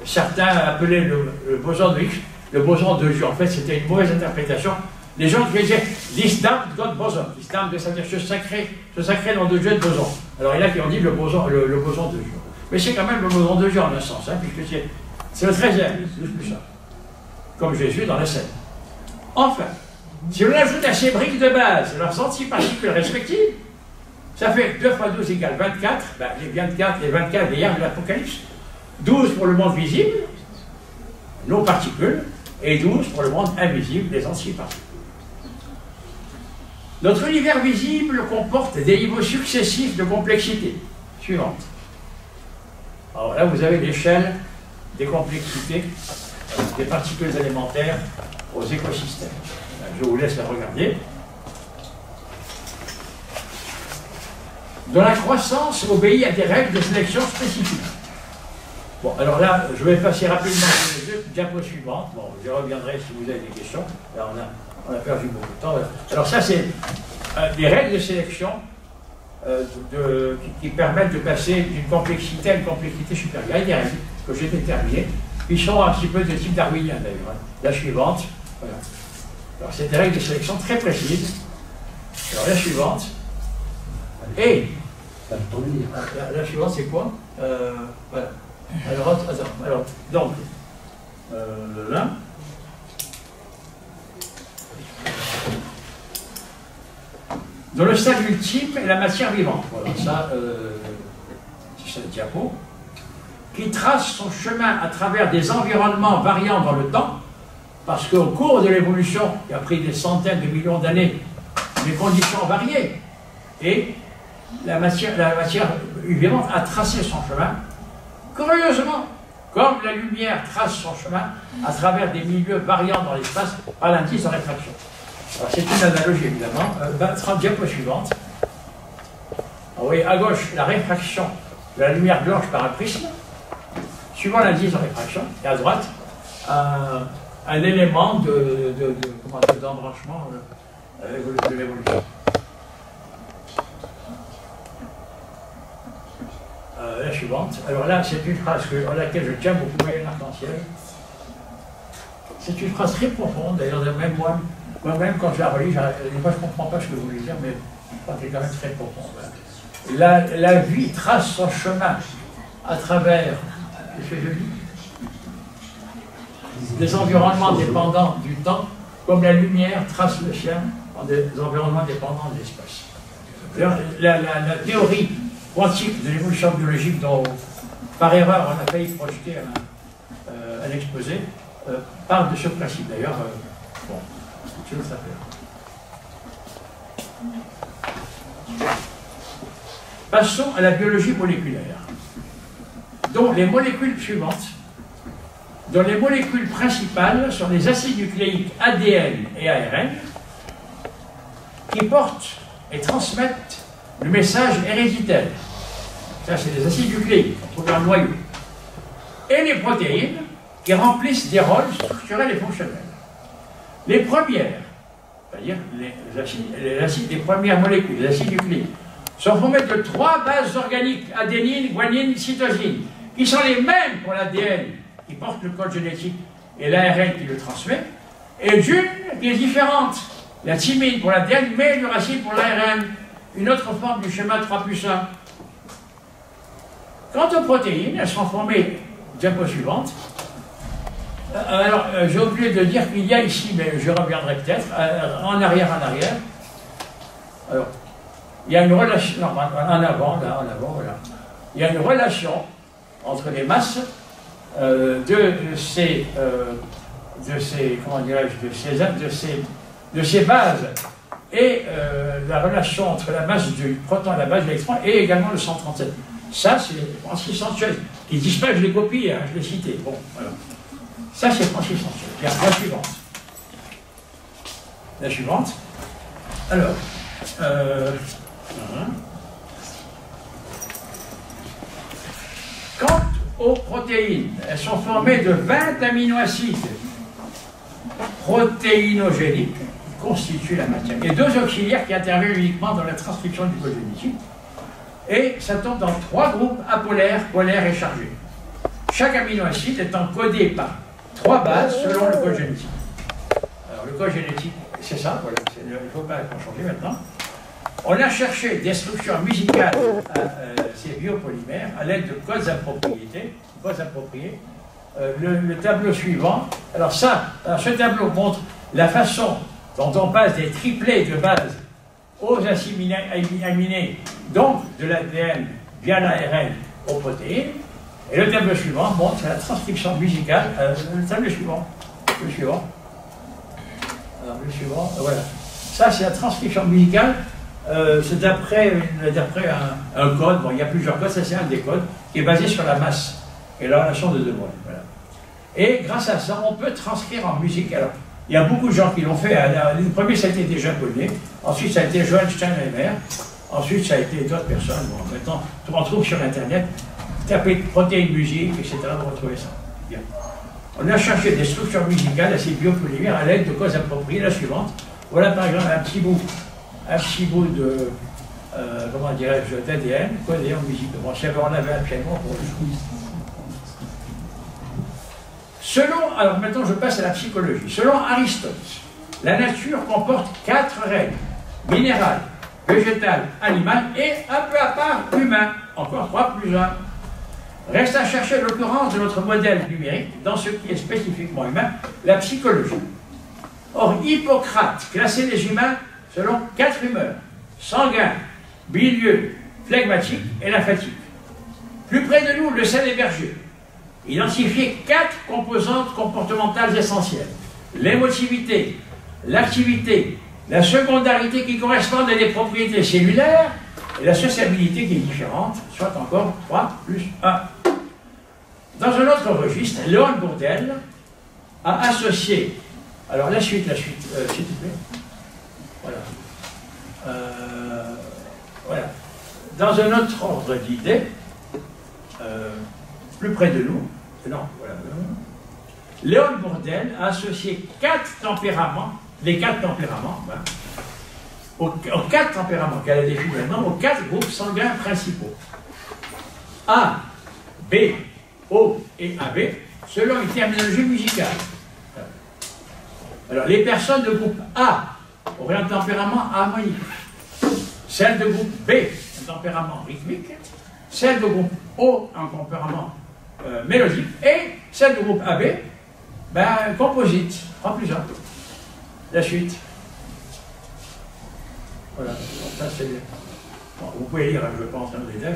certains appelaient le boson de Higgs le boson de Dieu. En fait, c'était une mauvaise interprétation. Les gens qui disaient « This damned God boson ». This damned, ça veut dire ce sacré nom de Dieu de boson. Alors il y en a qui ont dit le boson de Dieu. Mais c'est quand même le boson de Dieu en un sens, hein, puisque c'est le 13e, 12 plus 1. Comme Jésus dans la scène. Enfin, si on ajoute à ces briques de base leurs antiparticules respectives, ça fait 2 fois 12 égale 24, ben, les 24 d'hier de l'Apocalypse. 12 pour le monde visible, nos particules, et 12 pour le monde invisible, les antiparticules. Notre univers visible comporte des niveaux successifs de complexité. Suivante. Alors là, vous avez l'échelle des complexités des particules élémentaires aux écosystèmes. Je vous laisse la regarder. Dont la croissance obéit à des règles de sélection spécifiques. Bon, alors là, je vais passer rapidement sur les 2 diapos suivantes. Bon, je reviendrai si vous avez des questions. Là, on a perdu beaucoup de temps. Alors ça, c'est des règles de sélection qui permettent de passer d'une complexité à une complexité supérieure. Il y a des règles que j'ai déterminées, qui sont un petit peu de type darwinien d'ailleurs. Hein. La suivante, voilà. Alors c'est des règles de sélection très précises. Alors la suivante, et la suivante c'est quoi? Voilà. Alors, donc, là. Dans le stade ultime est la matière vivante. Voilà, ça, c'est cette diapo. Qui trace son chemin à travers des environnements variant dans le temps, parce qu'au cours de l'évolution, qui a pris des centaines de millions d'années, les conditions ont varié. Et la matière vivante a tracé son chemin. Curieusement, comme la lumière trace son chemin à travers des milieux variants dans l'espace par l'indice de réfraction. Alors c'est une analogie évidemment. 30 diapos suivante. Vous voyez à gauche la réfraction de la lumière blanche par un prisme, suivant l'indice de réfraction, et à droite un élément d'embranchement de l'évolution. La suivante. Alors là, c'est une phrase à laquelle je tiens beaucoup, voyez l'arc-en-ciel. C'est une phrase très profonde, d'ailleurs, même moi-même, quand je la relis, des fois je ne comprends pas ce que vous voulez dire, mais je crois qu'elle est quand même très profonde. La vie trace son chemin à travers des environnements dépendants du temps, comme la lumière trace le sien dans des environnements dépendants de l'espace. La théorie quantique de l'évolution biologique dont, par erreur, on a failli projeter un exposé, parle de ce principe. D'ailleurs, bon, je le savais. Passons à la biologie moléculaire, dont les molécules suivantes, dont les molécules principales sont les acides nucléiques ADN et ARN, qui portent et transmettent le message héréditaire. Ça, c'est les acides nucléiques, on trouve dans le noyau. Et les protéines, qui remplissent des rôles structurels et fonctionnels. Les premières, c'est-à-dire les premières molécules, les acides nucléiques, sont formés de 3 bases organiques, adénine, guanine, cytosine, qui sont les mêmes pour l'ADN, qui porte le code génétique, et l'ARN qui le transmet, et d'une qui est différente, la thymine pour l'ADN, mais l'uracile pour l'ARN, une autre forme du schéma 3+1. Quant aux protéines, elles sont formées, diapo suivante. Alors, j'ai oublié de dire qu'il y a ici, mais je reviendrai peut-être, en arrière. Alors, il y a une relation, non, en avant, voilà. Il y a une relation entre les masses de ces bases et la relation entre la masse du proton et la masse de l'électron et également le 137. Ça, c'est Francis Sanchez. Qui disent pas, je l'ai copié, hein, je l'ai cité. Bon, voilà. Ça, c'est Francis Sanchez. Bien, la suivante. La suivante. Alors, quant aux protéines, elles sont formées de 20 aminoacides protéinogéniques qui constituent la matière. Et 2 auxiliaires qui interviennent uniquement dans la transcription du code génétique. Et ça tombe dans 3 groupes apolaires, polaires et chargés. Chaque aminoacide étant codé par 3 bases selon le code génétique. Alors le code génétique, c'est ça, voilà, il ne faut pas changer maintenant. On a cherché des structures musicales à ces biopolymères à l'aide de codes appropriés. Le tableau suivant, alors ce tableau montre la façon dont on passe des triplets de bases aux acides aminés, donc de l'ADN via l'ARN aux protéines. Et le tableau suivant montre la transcription musicale. Le tableau suivant. Alors, le suivant, voilà. Ça, c'est la transcription musicale. C'est d'après un code. Bon, il y a plusieurs codes. Ça, c'est un des codes qui est basé sur la masse et la relation de De Broglie. Voilà. Et grâce à ça, on peut transcrire en musique. Alors, il y a beaucoup de gens qui l'ont fait. Le premier, ça a été des Japonais. Ensuite, ça a été Johann Steinheimer. Ensuite, ça a été d'autres personnes. Bon, maintenant, on trouve sur Internet. Tapez protéines musique, etc. Vous retrouvez ça. Bien. On a cherché des structures musicales à ces biopolymères à l'aide de causes appropriées. La suivante. Voilà par exemple un petit bout de comment dirais-je, d'ADN codé en musique. Bon, si on avait un piano pour le Selon, alors maintenant je passe à la psychologie. Selon Aristote, la nature comporte 4 règles, minérales, végétales, animales et un peu à part humain, encore 3+1. Reste à chercher l'occurrence de notre modèle numérique dans ce qui est spécifiquement humain, la psychologie. Or, Hippocrate classait les humains selon 4 humeurs, sanguin, bilieux, phlegmatique et lymphatique. Plus près de nous, le sel hébergé. Identifier 4 composantes comportementales essentielles. L'émotivité, l'activité, la secondarité qui correspondent à des propriétés cellulaires et la sociabilité qui est différente, soit encore 3+1. Dans un autre registre, Léon Bourdelle a associé, alors la suite, s'il te plaît. Voilà. Dans un autre ordre d'idées, plus près de nous, Léon Bourdelle a associé 4 tempéraments, les 4 tempéraments, voilà, aux 4 tempéraments qu'elle a définis maintenant, aux 4 groupes sanguins principaux. A, B, O et AB, selon une terminologie musicale. Alors, les personnes de groupe A auraient un tempérament harmonique. Celles de groupe B, un tempérament rythmique. Celles de groupe O, un tempérament mélodique. Et celles de groupe AB, composite. 3+1. La suite. Voilà. Ça, c'est... Bon, vous pouvez lire, je pense, dans les détails.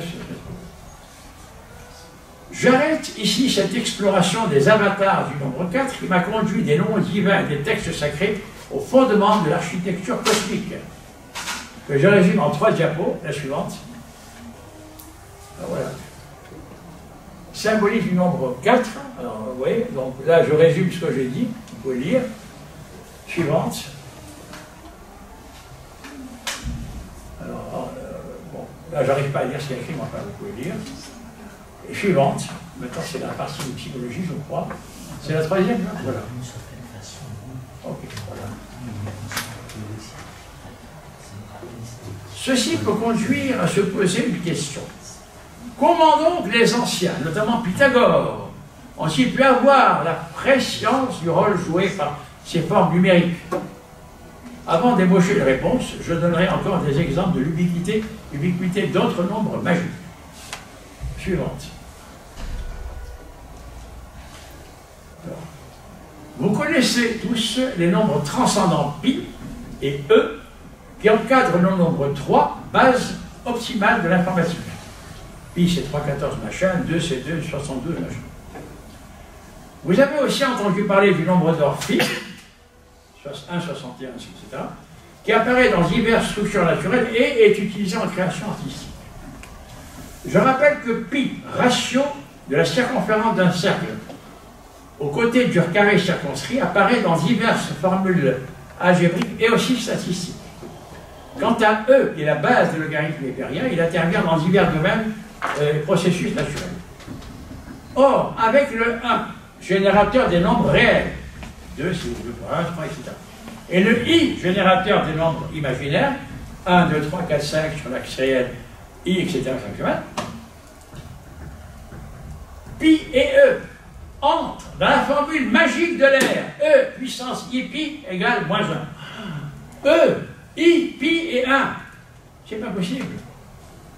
J'arrête ici cette exploration des avatars du nombre 4 qui m'a conduit des noms divins et des textes sacrés au fondement de l'architecture cosmique, que je résume en 3 diapos, la suivante. Alors, voilà. Symbolique du nombre 4. Alors, vous voyez, donc là, je résume ce que j'ai dit. Vous pouvez lire. Suivante. Alors, bon, là, j'arrive pas à lire ce qu'il y a écrit, mais enfin, vous pouvez lire. Et suivante. Maintenant, c'est la partie de psychologie, je crois. C'est la troisième, là. Voilà. Ok, voilà. Ceci peut conduire à se poser une question. Comment donc les anciens, notamment Pythagore, ont-ils pu avoir la prescience du rôle joué par ces formes numériques? Avant d'ébaucher les réponses, je donnerai encore des exemples de l'ubiquité d'autres nombres magiques. Suivante. Alors, vous connaissez tous les nombres transcendants pi et e qui encadrent le nombre 3, base optimale de l'informatique. Pi c'est 314 machin, 2 c'est 2, 72 machin. Vous avez aussi entendu parler du nombre d'Orphée, 1, 61, etc., qui apparaît dans diverses structures naturelles et est utilisé en création artistique. Je rappelle que pi, ratio de la circonférence d'un cercle, aux côtés du carré circonscrit, apparaît dans diverses formules algébriques et aussi statistiques. Quant à E, qui est la base de logarithme népérien, il intervient dans divers domaines processus naturels. Or, avec le 1, générateur des nombres réels, 2, si vous voulez, 1, 3, etc. Et le I, générateur des nombres imaginaires, 1, 2, 3, 4, 5 sur l'axe réel, I, etc., pi et E entrent dans la formule magique de l'air. E puissance I pi égale moins 1. E, I, pi et 1. C'est pas possible.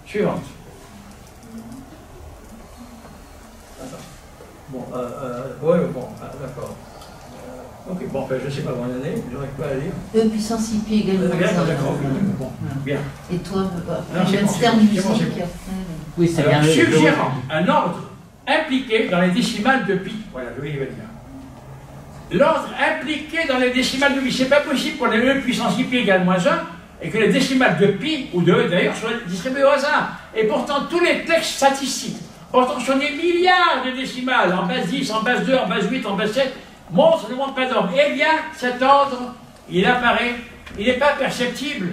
Suivante. Attends. Bon, ouais, bon, d'accord. Ok, bon, enfin, je ne sais pas où on en est, je n'arrive pas à lire. E puissance I pi égale moins 1. D'accord, bon, bien. Et toi, c'est bon, terme musique. Oui, c'est bien. Suggérant un ordre impliqué dans les décimales de pi. Voilà, je vais y venir. L'ordre impliqué dans les décimales de pi, c'est pas possible qu'on ait E puissance I pi égale moins 1 et que les décimales de pi ou de E d'ailleurs soient distribuées au hasard. Et pourtant, tous les textes statistiques, portant sur des milliards de décimales, en base 10, en base 2, en base 8, en base 7, montrent ne montrent pas d'ordre. Eh bien, cet ordre, il apparaît, il n'est pas perceptible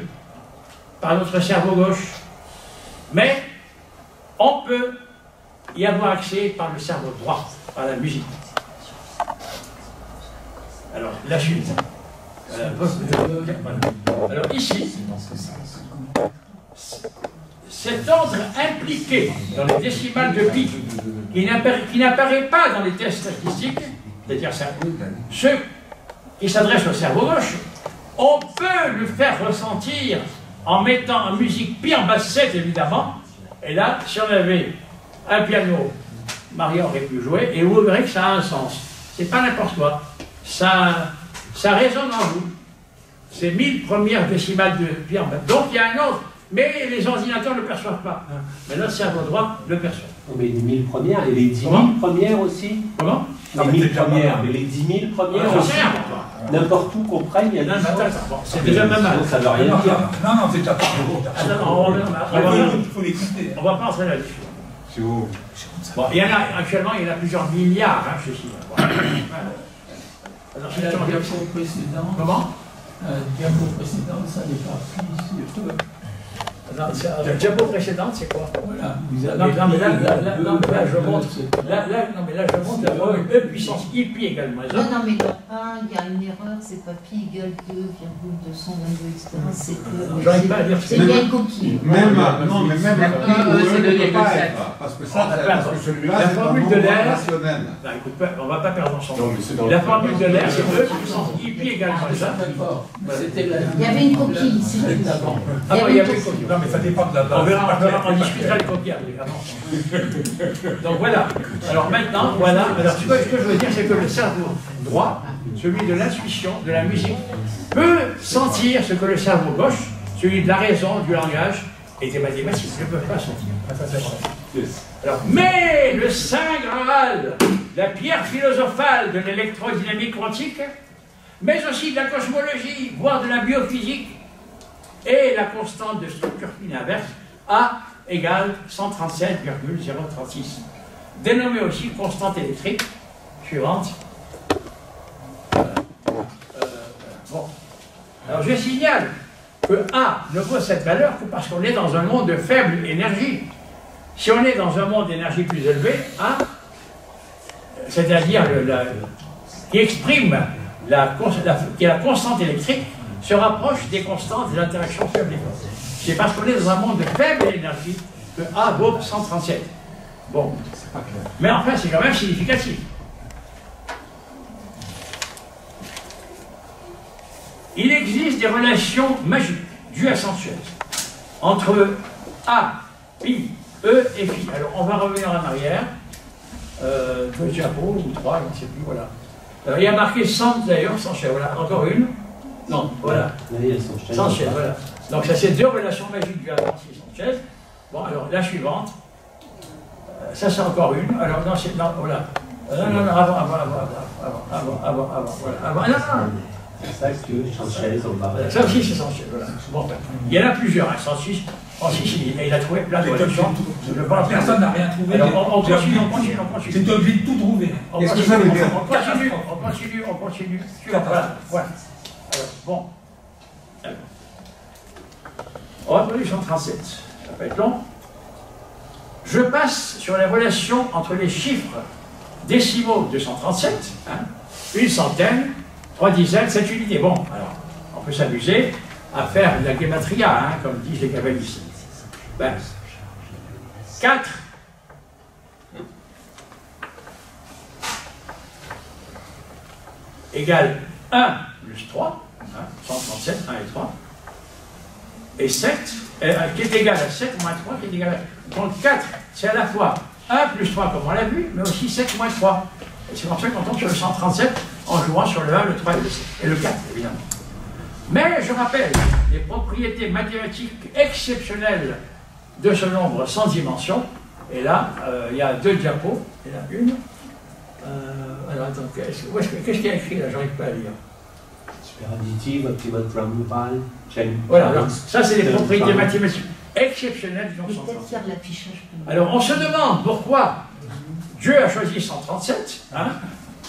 par notre cerveau gauche. Mais on peut y avoir accès par le cerveau droit, par la musique. Alors, la suite. Alors, ici, cet ordre impliqué dans les décimales de pi, qui n'apparaît pas dans les tests statistiques, c'est-à-dire ceux qui s'adressent au cerveau gauche, on peut le faire ressentir en mettant en musique pi en basse 7, évidemment. Et là, si on avait un piano, Maria aurait pu jouer, et vous verrez que ça a un sens. C'est pas n'importe quoi. Ça résonne en vous. C'est 1000 premières décimales de pi en basse. Donc il y a un autre. Mais les ordinateurs ne le perçoivent pas. Mais notre cerveau droit le perçoit. Mais les 1000 premières et les 10 000 premières aussi. Comment? Les 1000 premières, mais les 10 000 premières aussi. N'importe où qu'on prenne, il y a 10 000. C'est déjà pas mal. Ça ne veut rien dire. Non, c'est déjà pas il faut l'écouter. On va pas entrer là-dessus. C'est où? Bon, il y en a, actuellement, il y en a plusieurs milliards, ceci. Alors, la diapo précédente. Comment? Diapo précédente, ça n'est pas pris sur eux. La diapo précédente, c'est quoi? Voilà. Non, mais là, je montre. Là, je montre la E puissance I pi égale moins 1. Non, mais dans 1, il y a une erreur, c'est pas pi égale 2,222, etc. C'est que. J'arrive pas à dire c'est bien une coquille. Même, non, mais même la c'est ne peut pas 2,7. être. Parce que ça, parce que celui-là, la c'est un formule de nombre l'air. rationnel. Non, écoute, on va pas perdre son Non, mais c'est dans La le- formule de l'air, c'est E puissance I pi égale moins 1. D'accord. C'était la. Il y avait une coquille, c'est tout. Ah, il y avait une coquille. Non, mais ça dépend de la base. On discutera le copier après. Donc voilà. Alors maintenant, voilà. Alors ce que je veux dire, c'est que le cerveau droit, celui de l'intuition, de la musique, peut sentir ce que le cerveau gauche, celui de la raison, du langage et des mathématiques, ne peut pas sentir. Alors, mais le Saint Graal, la pierre philosophale de l'électrodynamique quantique, mais aussi de la cosmologie, voire de la biophysique, et la constante de structure fine inverse, a égale 137,036. Dénommée aussi constante électrique suivante. Bon. Alors je signale que A ne vaut cette valeur que parce qu'on est dans un monde de faible énergie. Si on est dans un monde d'énergie plus élevée, A, c'est-à-dire qui exprime qui est la constante électrique, se rapproche des constantes des interactions faibles. C'est parce qu'on est dans un monde de faible énergie que A vaut 137. Bon, mais enfin c'est quand même significatif. Il existe des relations magiques, dues à sensuelles, entre A, pi, E et phi. Alors on va revenir en arrière, 2 diapos ou 3, je ne sais plus, voilà. Alors, il y a marqué 100 d'ailleurs, sans chaise, voilà, encore une. Non, voilà. Sans chaise, voilà. Donc ça c'est 2 relations magiques dues à sans chaise. Bon, alors la suivante, ça c'est encore une. Alors non, c'est, non, voilà. Non, avant, voilà, non. C'est ça que Sanchez, on va. Ça aussi, c'est Sanchez, voilà. Bon, il y en a plusieurs, hein, Sanchez. Il a trouvé plein de relations. Personne n'a rien trouvé. Alors, on continue. J'étais obligé de tout trouver. Qu'est-ce que ça veut dire? On continue. Voilà. Alors, bon. Alors. On va prendre 137. Ça va être long. Je passe sur les relations entre les chiffres décimaux de 137, hein, une centaine, 3 dizaines, 7 unités. Bon, alors, on peut s'amuser à faire de la gematria, hein, comme disent les kabbalistes. Ben, 4 égale 1 plus 3, hein, 137, 1 et 3, et 7, qui est égal à 7 moins 3, qui est égal à... Donc 4, c'est à la fois 1 plus 3, comme on l'a vu, mais aussi 7 moins 3. Et c'est pour ça qu'on tombe sur le 137 en jouant sur le 1, le 3 et le 4, évidemment. Mais je rappelle les propriétés mathématiques exceptionnelles de ce nombre sans dimension. Et là, il y a 2 diapos. Il y en a une. Alors attends, qu'est-ce qu'il y a écrit là? J'arrive pas à lire. Super additive, optimal programmable, chain. Voilà, alors, ça c'est les propriétés mathématiques exceptionnelles du nombre 137. Alors on se demande pourquoi Dieu a choisi 137. Hein?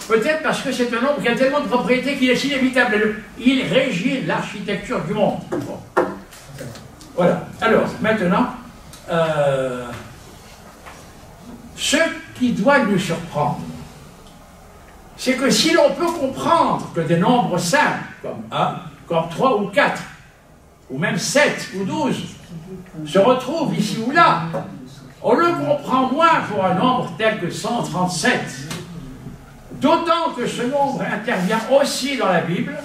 Peut-être parce que c'est un nombre qui a tellement de propriétés qu'il est inévitable. Il régit l'architecture du monde. Bon. Voilà. Alors, maintenant, ce qui doit nous surprendre, c'est que si l'on peut comprendre que des nombres simples, comme 1, comme 3 ou 4, ou même 7 ou 12, se retrouvent ici ou là, on le comprend moins pour un nombre tel que 137. D'autant que ce nombre intervient aussi dans la Bible. Là,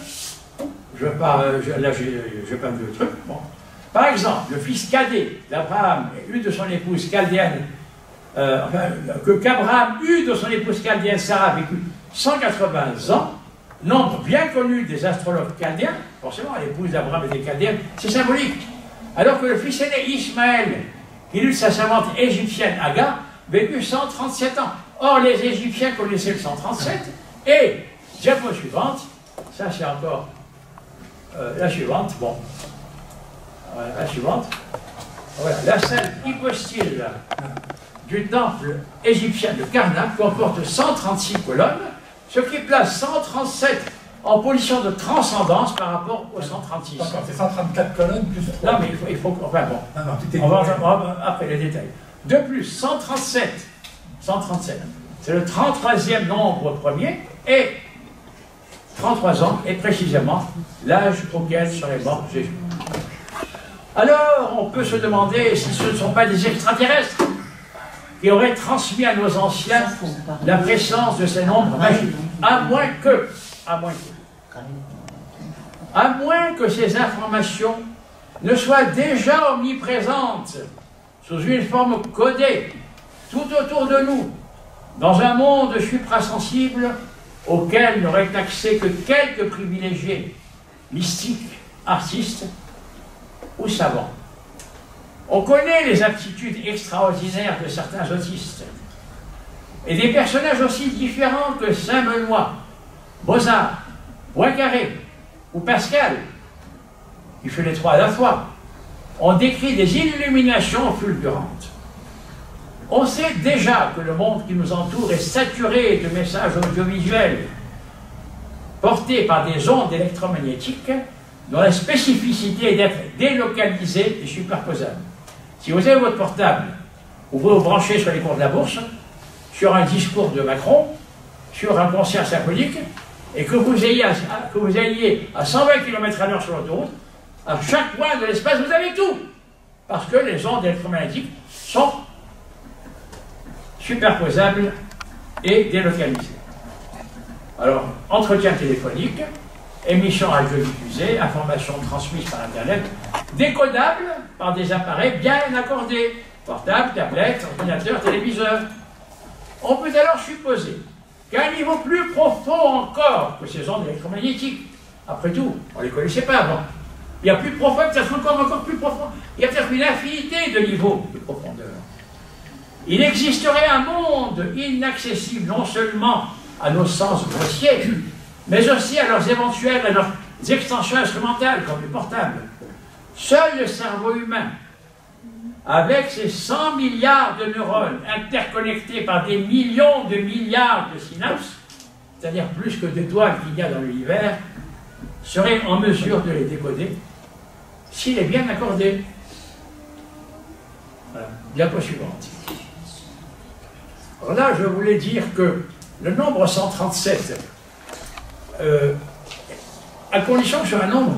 je parle de trucs. Bon. Par exemple, le fils cadet d'Abraham eut de son épouse chaldéenne, qu'Abraham eut de son épouse chaldéenne Sarah vécu 180 ans, nombre bien connu des astrologues chaldéens, forcément l'épouse d'Abraham était chaldéenne, c'est symbolique. Alors que le fils aîné Ismaël, qui eut de sa servante égyptienne Agar, vécut 137 ans. Or, les Égyptiens connaissaient le 137, et, diapo suivante, ça c'est encore la suivante, bon, voilà, la suivante, voilà, la salle hypostyle du temple égyptien de Karnak comporte 136 colonnes, ce qui place 137 en position de transcendance par rapport au 136. D'accord, c'est 134 colonnes plus 3. Non, mais il faut enfin bon, on va après les détails. De plus, 137, c'est le 33e nombre premier, et 33 ans est précisément l'âge auquel serait mort Jésus. Alors, on peut se demander si ce ne sont pas des extraterrestres qui auraient transmis à nos anciens la présence de ces nombres magiques, à moins que ces informations ne soient déjà omniprésentes sous une forme codée tout autour de nous, dans un monde suprasensible auquel n'auraient accès que quelques privilégiés, mystiques, artistes ou savants. On connaît les aptitudes extraordinaires de certains autistes et des personnages aussi différents que Saint-Benoît, on décrit des illuminations fulgurantes. On sait déjà que le monde qui nous entoure est saturé de messages audiovisuels portés par des ondes électromagnétiques dont la spécificité est d'être délocalisée et superposable. Si vous avez votre portable, vous pouvez vous brancher sur les cours de la bourse, sur un discours de Macron, sur un concert symphonique, et que vous ayez à 120 km/h sur l'autoroute, à chaque point de l'espace, vous avez tout. Parce que les ondes électromagnétiques sont superposables et délocalisées. Alors, entretien téléphonique, émissions radiodiffusées, informations transmises par Internet, décodables par des appareils bien accordés, portables, tablettes, ordinateurs, téléviseurs. On peut alors supposer qu'à un niveau plus profond encore que ces ondes électromagnétiques, après tout, on ne les connaissait pas avant, il y a plus profond, peut-être encore plus profond, il y a peut-être une infinité de niveaux de profondeur. Il existerait un monde inaccessible non seulement à nos sens grossiers, mais aussi à leurs extensions instrumentales, comme les portables. Seul le cerveau humain, avec ses 100 milliards de neurones interconnectés par des millions de milliards de synapses, c'est-à-dire plus que d'étoiles qu'il y a dans l'univers, serait en mesure de les décoder s'il est bien accordé. Voilà. Diapo suivante. Alors là, je voulais dire que le nombre 137, à condition que ce soit un nombre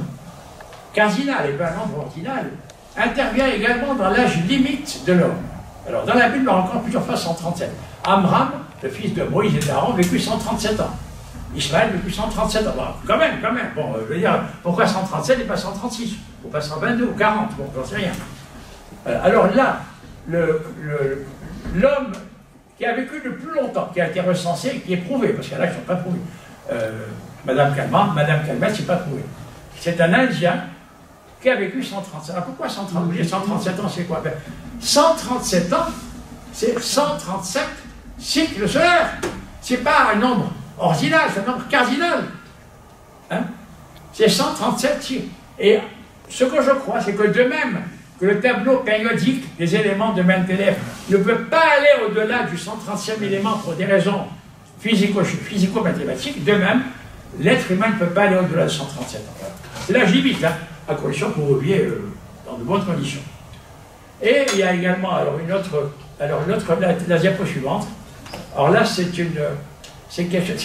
cardinal et pas un nombre ordinal, intervient également dans l'âge limite de l'homme. Alors, dans la Bible, on rencontre plusieurs fois 137. Amram, le fils de Moïse et d'Aaron, vécut 137 ans. Ismaël vécut 137 ans. Bon, quand même. Bon, je veux dire, pourquoi 137 et pas 136 ou pas 122 ou 40? Bon, j'en sais rien. Alors là, l'homme qui a vécu le plus longtemps, qui a été recensé, qui est prouvé, parce qu'il y en a qui ne sont pas prouvés. Madame Calmat, c'est pas prouvé. C'est un Indien qui a vécu 137 ans. Alors pourquoi 137 ans, c'est quoi? 137 ans, c'est 137 cycles solaires. C'est pas un nombre ordinal, c'est un nombre cardinal. Hein? C'est 137 cycles. Et ce que je crois, c'est que de même que le tableau périodique des éléments de Mendeleïev ne peut pas aller au-delà du 130e élément pour des raisons physico-mathématiques, de même, l'être humain ne peut pas aller au-delà de 137 ans. C'est l'âge limite, hein, à condition que vous viviez dans de bonnes conditions. Et il y a également la diapo suivante. Alors là, c'est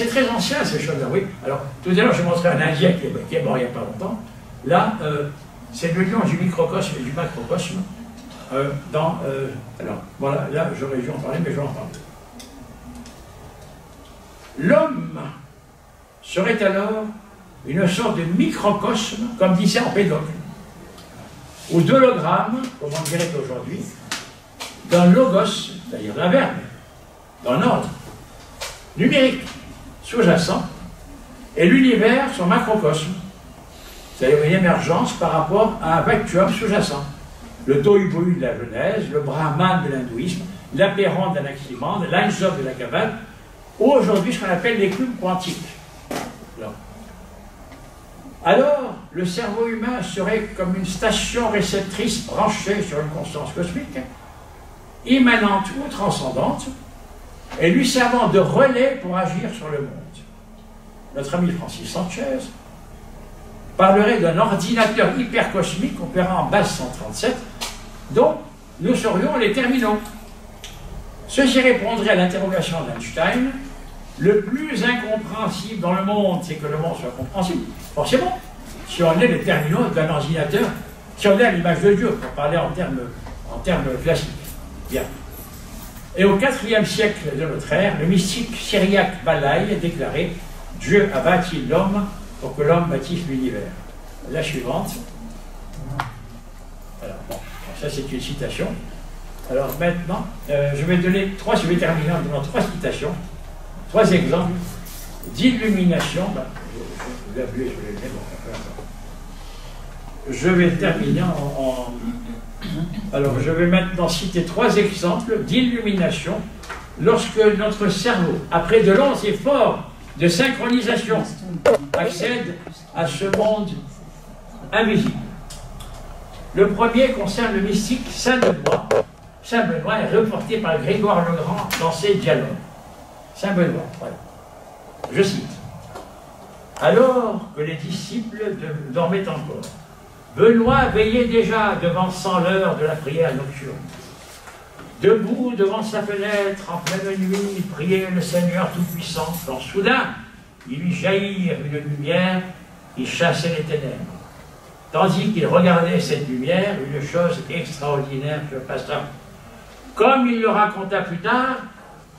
très ancien, ces choses-là, oui. Alors, tout à l'heure, je montrais un Indien qui est mort il n'y a pas longtemps. Là, c'est le lion du microcosme et du macrocosme. Alors, voilà, là, j'aurais dû en parler, mais je vais en parler. L'homme serait alors une sorte de microcosme, comme disait Empédocle, ou d'hologramme, comme on dirait aujourd'hui, d'un logos, c'est-à-dire d'un verbe, d'un ordre numérique, sous-jacent, et l'univers, son macrocosme, c'est-à-dire une émergence par rapport à un vacuum sous-jacent. Le Tohu-Bohu de la Genèse, le Brahman de l'hindouisme, l'Apéron de l'Anaximandre, l'Ain-Sof de la Kabbale, ou aujourd'hui ce qu'on appelle les cubes quantiques. Alors, le cerveau humain serait comme une station réceptrice branchée sur une conscience cosmique, immanente ou transcendante, et lui servant de relais pour agir sur le monde. Notre ami Francis Sanchez parlerait d'un ordinateur hypercosmique opérant en base 137, dont nous serions les terminaux. Ceci répondrait à l'interrogation d'Einstein: le plus incompréhensible dans le monde, c'est que le monde soit compréhensible. Forcément, si on est les terminaux d'un ordinateur, si on est à l'image de Dieu, pour parler en termes classiques. Bien. Et au IVe siècle de notre ère, le mystique syriaque Balaï déclarait: Dieu a bâti l'homme pour que l'homme bâtisse l'univers. La suivante. Alors, bon, ça c'est une citation. Alors maintenant, je vais terminer en donnant 3 citations, 3 exemples d'illumination. Je vais terminer Alors, je vais maintenant citer 3 exemples d'illumination lorsque notre cerveau, après de longs efforts de synchronisation, accède à ce monde invisible. Le premier concerne le mystique Saint Benoît. Saint Benoît est reporté par Grégoire le Grand dans ses dialogues. Saint Benoît, voilà. Je cite. Alors que les disciples dormaient encore, Benoît veillait déjà devant 100 l'heure de la prière nocturne. Debout devant sa fenêtre, en pleine nuit, il priait le Seigneur Tout-Puissant, quand soudain, il lui jaillit une lumière qui chassait les ténèbres. Tandis qu'il regardait cette lumière, une chose extraordinaire se passa. Comme il le raconta plus tard,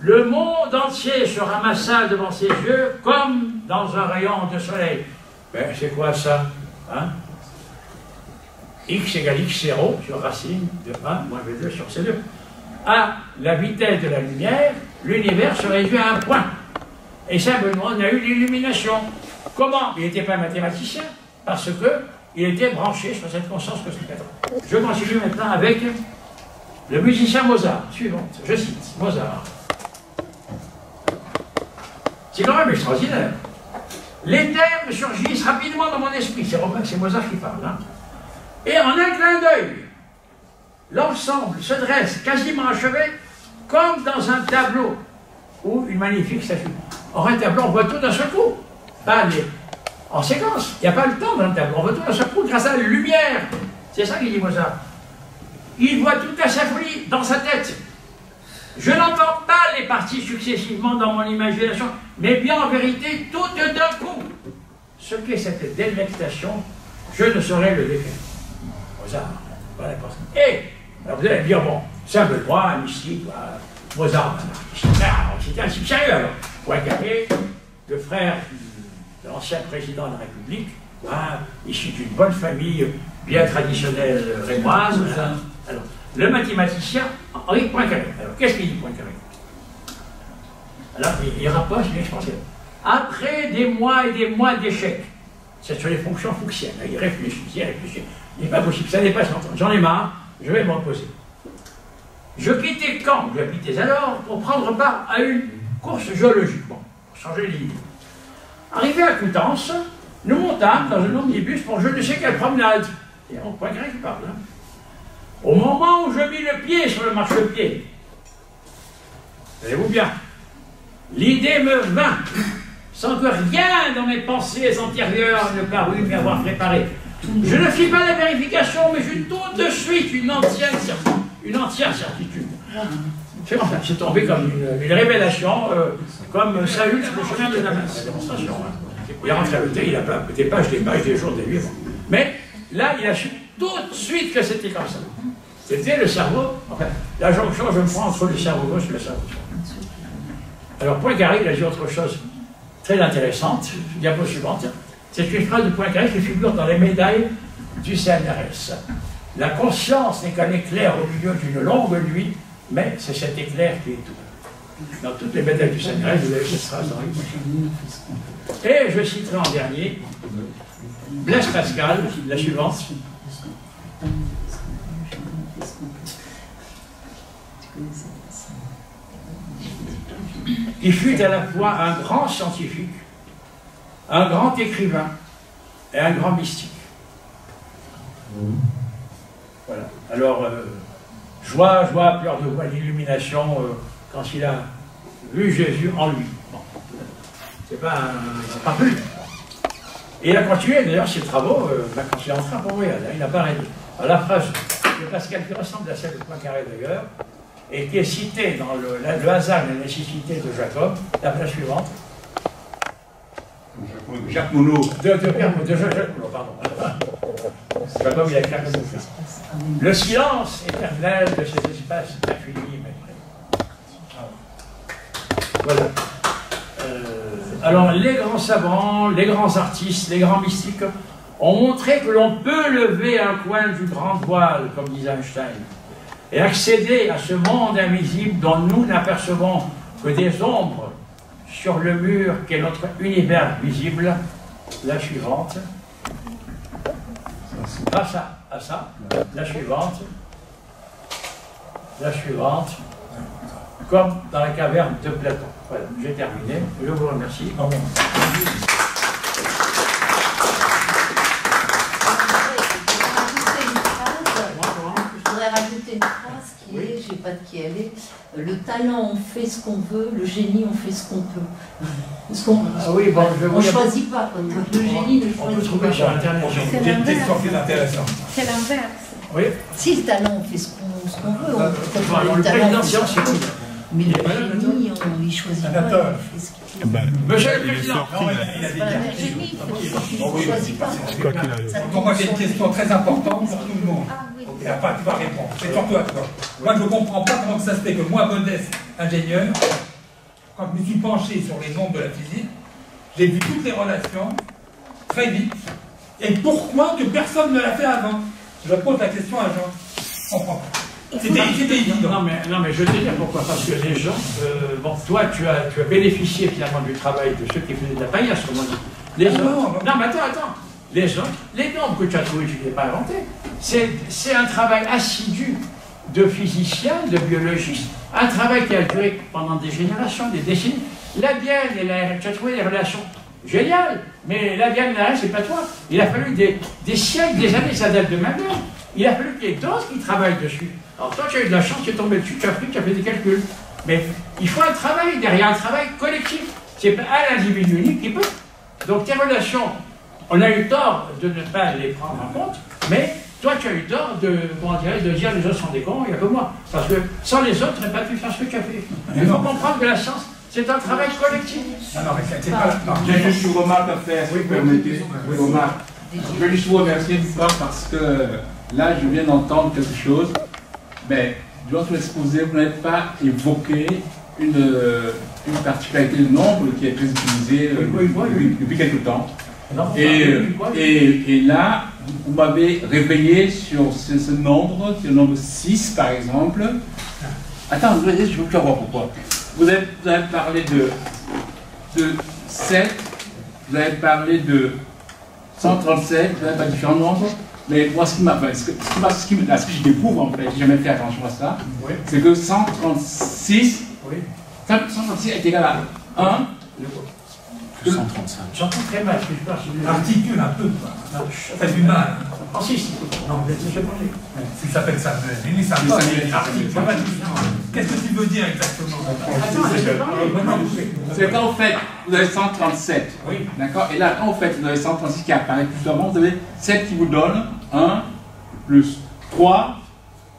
le monde entier se ramassa devant ses yeux comme dans un rayon de soleil. Ben, c'est quoi ça, hein? X égale X0 sur racine de 1 moins V2 sur C2. À la vitesse de la lumière, l'univers se réduit à un point. Et Saint Benoît en a eu l'illumination. Comment? Il n'était pas mathématicien, parce qu'il était branché sur cette conscience cosmique. Je continue maintenant avec le musicien Mozart. Suivante, je cite, Mozart. C'est quand même extraordinaire. Les termes surgissent rapidement dans mon esprit. C'est Mozart qui parle. Hein. Et en un clin d'œil, l'ensemble se dresse quasiment achevé, comme dans un tableau ou une magnifique statue. Or, un tableau, on voit tout d'un seul coup. Pas en séquence. Il n'y a pas le temps dans le tableau. On voit tout d'un seul coup grâce à la lumière. C'est ça qu'il dit Mozart. Il voit toute la symphonie dans sa tête. Je n'entends pas les parties successivement dans mon imagination, mais bien en vérité, toutes d'un coup. Ce qu'est cette délectation, je ne saurais le décrire. Mozart, voilà la réponse. Et, alors vous allez me dire, bon, Saint Benoît, un mystique, Mozart, c'était un type sérieux alors. Poincaré, le frère de l'ancien président de la République, issu d'une bonne famille bien traditionnelle rémoise. Alors, le mathématicien Henri Poincaré. Alors, qu'est-ce qu'il dit Poincaré? Alors, il rapproche une expansion. Après des mois et des mois d'échecs, c'est sur les fonctions fuchsiennes. Il réfléchit. Il n'est pas possible, ça dépasse longtemps. J'en ai marre, je vais me reposer. Je quittais Caen, où j'habitais alors, pour prendre part à une course géologique. Bon, pour changer l'idée. Arrivé à Coutances, nous montâmes dans un omnibus pour je ne sais quelle promenade. Et on Poincaré qui parle. Hein. Au moment où je mis le pied sur le marchepied, tenez-vous bien, l'idée me vint, sans que rien dans mes pensées antérieures ne parût m'y avoir préparé. Je ne fis pas la vérification, mais j'eus tout de suite une entière certitude. C'est enfin, c'est tombé comme une révélation, comme Saül sur le chemin de Damas, la démonstration. Hein. Il est rentré à l'hôtel, il a pas des pages, des jours, des livres. Mais là, il a su tout de suite que c'était comme ça. C'était le cerveau, enfin, la jonction, je me prends entre le cerveau gauche et le cerveau droit. Alors Poincaré, il a dit autre chose très intéressante, diapo suivante. C'est une phrase de Poincaré qui figure dans les médailles du CNRS. La conscience n'est qu'un éclair au milieu d'une longue nuit, mais c'est cet éclair qui est tout. Dans toutes les médailles du CNRS, vous avez cette phrase dans les Et je citerai en dernier Blaise Pascal, la suivante. Il fut à la fois un grand scientifique, un grand écrivain et un grand mystique. Voilà. Alors, joie, pleurs de voix, l'illumination quand il a vu Jésus en lui. Bon. C'est pas un parapluie. Et il a continué d'ailleurs ses travaux quand il est entré pour mourir. Il n'a pas arrêté. La phrase de Pascal qui ressemble à celle de Poincaré d'ailleurs, et qui est citée dans le hasard et la nécessité de Jacob, la phrase suivante. Jacques Monod. De Jacques Monod, pardon. Jacob, il a écrit le mot. Le silence éternel de ces espaces infinis. Voilà. Alors, les grands savants, les grands artistes, les grands mystiques ont montré que l'on peut lever un coin du grand voile, comme disait Einstein, et accéder à ce monde invisible dont nous n'apercevons que des ombres sur le mur qu'est notre univers visible. La suivante. Grâce à ça, la suivante. La suivante. Comme dans la caverne de Platon. Voilà, j'ai terminé. Je vous remercie. Au revoir. qui allait. Le talent, on fait ce qu'on veut, le génie, on fait ce qu'on peut. Ah oui, bon, on ne choisit pas. Le génie ne on peut choisit trouver pas. sur Internet. J'ai une question plus intéressante. C'est l'inverse. Oui. Si le talent, on fait ce qu'on veut. Alors, le président de séance, c'est qui? Mais le génie, il ne choisit pas. Anatole. Il fait ce qu'il veut. Monsieur le Président. Non, il a dit C'est pas bien. le génie, il ne choisit pas. Donc moi j'ai une question très importante pour tout le monde. Ah oui. Et après tu vas répondre. C'est surtout à toi. Moi je ne comprends pas comment ça se fait que moi, modeste ingénieur, quand je me suis penché sur les nombres de la physique, j'ai vu toutes les relations très vite. Et pourquoi que personne ne l'a fait avant? Je pose la question à Jean. Je comprends pas. C'était évident. Non, mais je vais te dire pourquoi. Parce que les gens, bon, toi, tu as bénéficié finalement du travail de ceux qui faisaient de la paillasse, comme on dit. Les gens, non, mais attends. Les gens, les nombres que tu as trouvés, tu ne les as pas inventés. C'est un travail assidu de physiciens, de biologistes, un travail qui a duré pendant des générations, des décennies. L'ADN et l'ARN, tu as trouvé des relations géniales, mais l'ADN et l'ARN, c'est pas toi. Il a fallu des siècles, des années, ça date de maintenant. Il a fallu qu'il y ait d'autres qui travaillent dessus. Alors toi, tu as eu de la chance, tu es tombé dessus, tu as pris, tu as fait des calculs. Mais il faut un travail derrière, un travail collectif. C'est pas un individu unique qui peut. Donc tes relations, on a eu tort de ne pas les prendre en compte, mais toi, tu as eu tort de dire les autres sont des cons, il n'y a que moi. Parce que sans les autres, tu n'aurais pas pu faire ce que tu as fait. Il faut comprendre que la science, c'est un travail collectif. Non, mais c'est pas... Non, J'ai juste une remarque à faire, si vous permettez. Une remarque. Je veux juste vous remercier une fois parce que là, je viens d'entendre quelque chose. Mais durant tout l'exposé, vous n'avez pas évoqué une particularité de nombre qui est très utilisée depuis quelque temps. Et là, vous m'avez réveillé sur ce nombre, qui est le nombre 6 par exemple. Attends, je veux savoir pourquoi. Vous avez parlé de 7, vous avez parlé de 137, vous avez pas différents nombres. Mais moi, ce que je découvre en fait, j'ai jamais fait attention à ça, oui, c'est que 136, oui, 136 est égal à 1. 135. J'entends très mal, je sais pas si articule un peu, quoi. Ça fait du mal. Francis, non, vous êtes déjà parlé. Si ça s'appelle ça, mais ça qu'est-ce que tu veux dire exactement? C'est quand vous faites, vous avez 137, oui, d'accord, et là, quand vous faites, vous avez 136 qui apparaît plus souvent, vous avez 7 qui vous donnent 1, plus 3,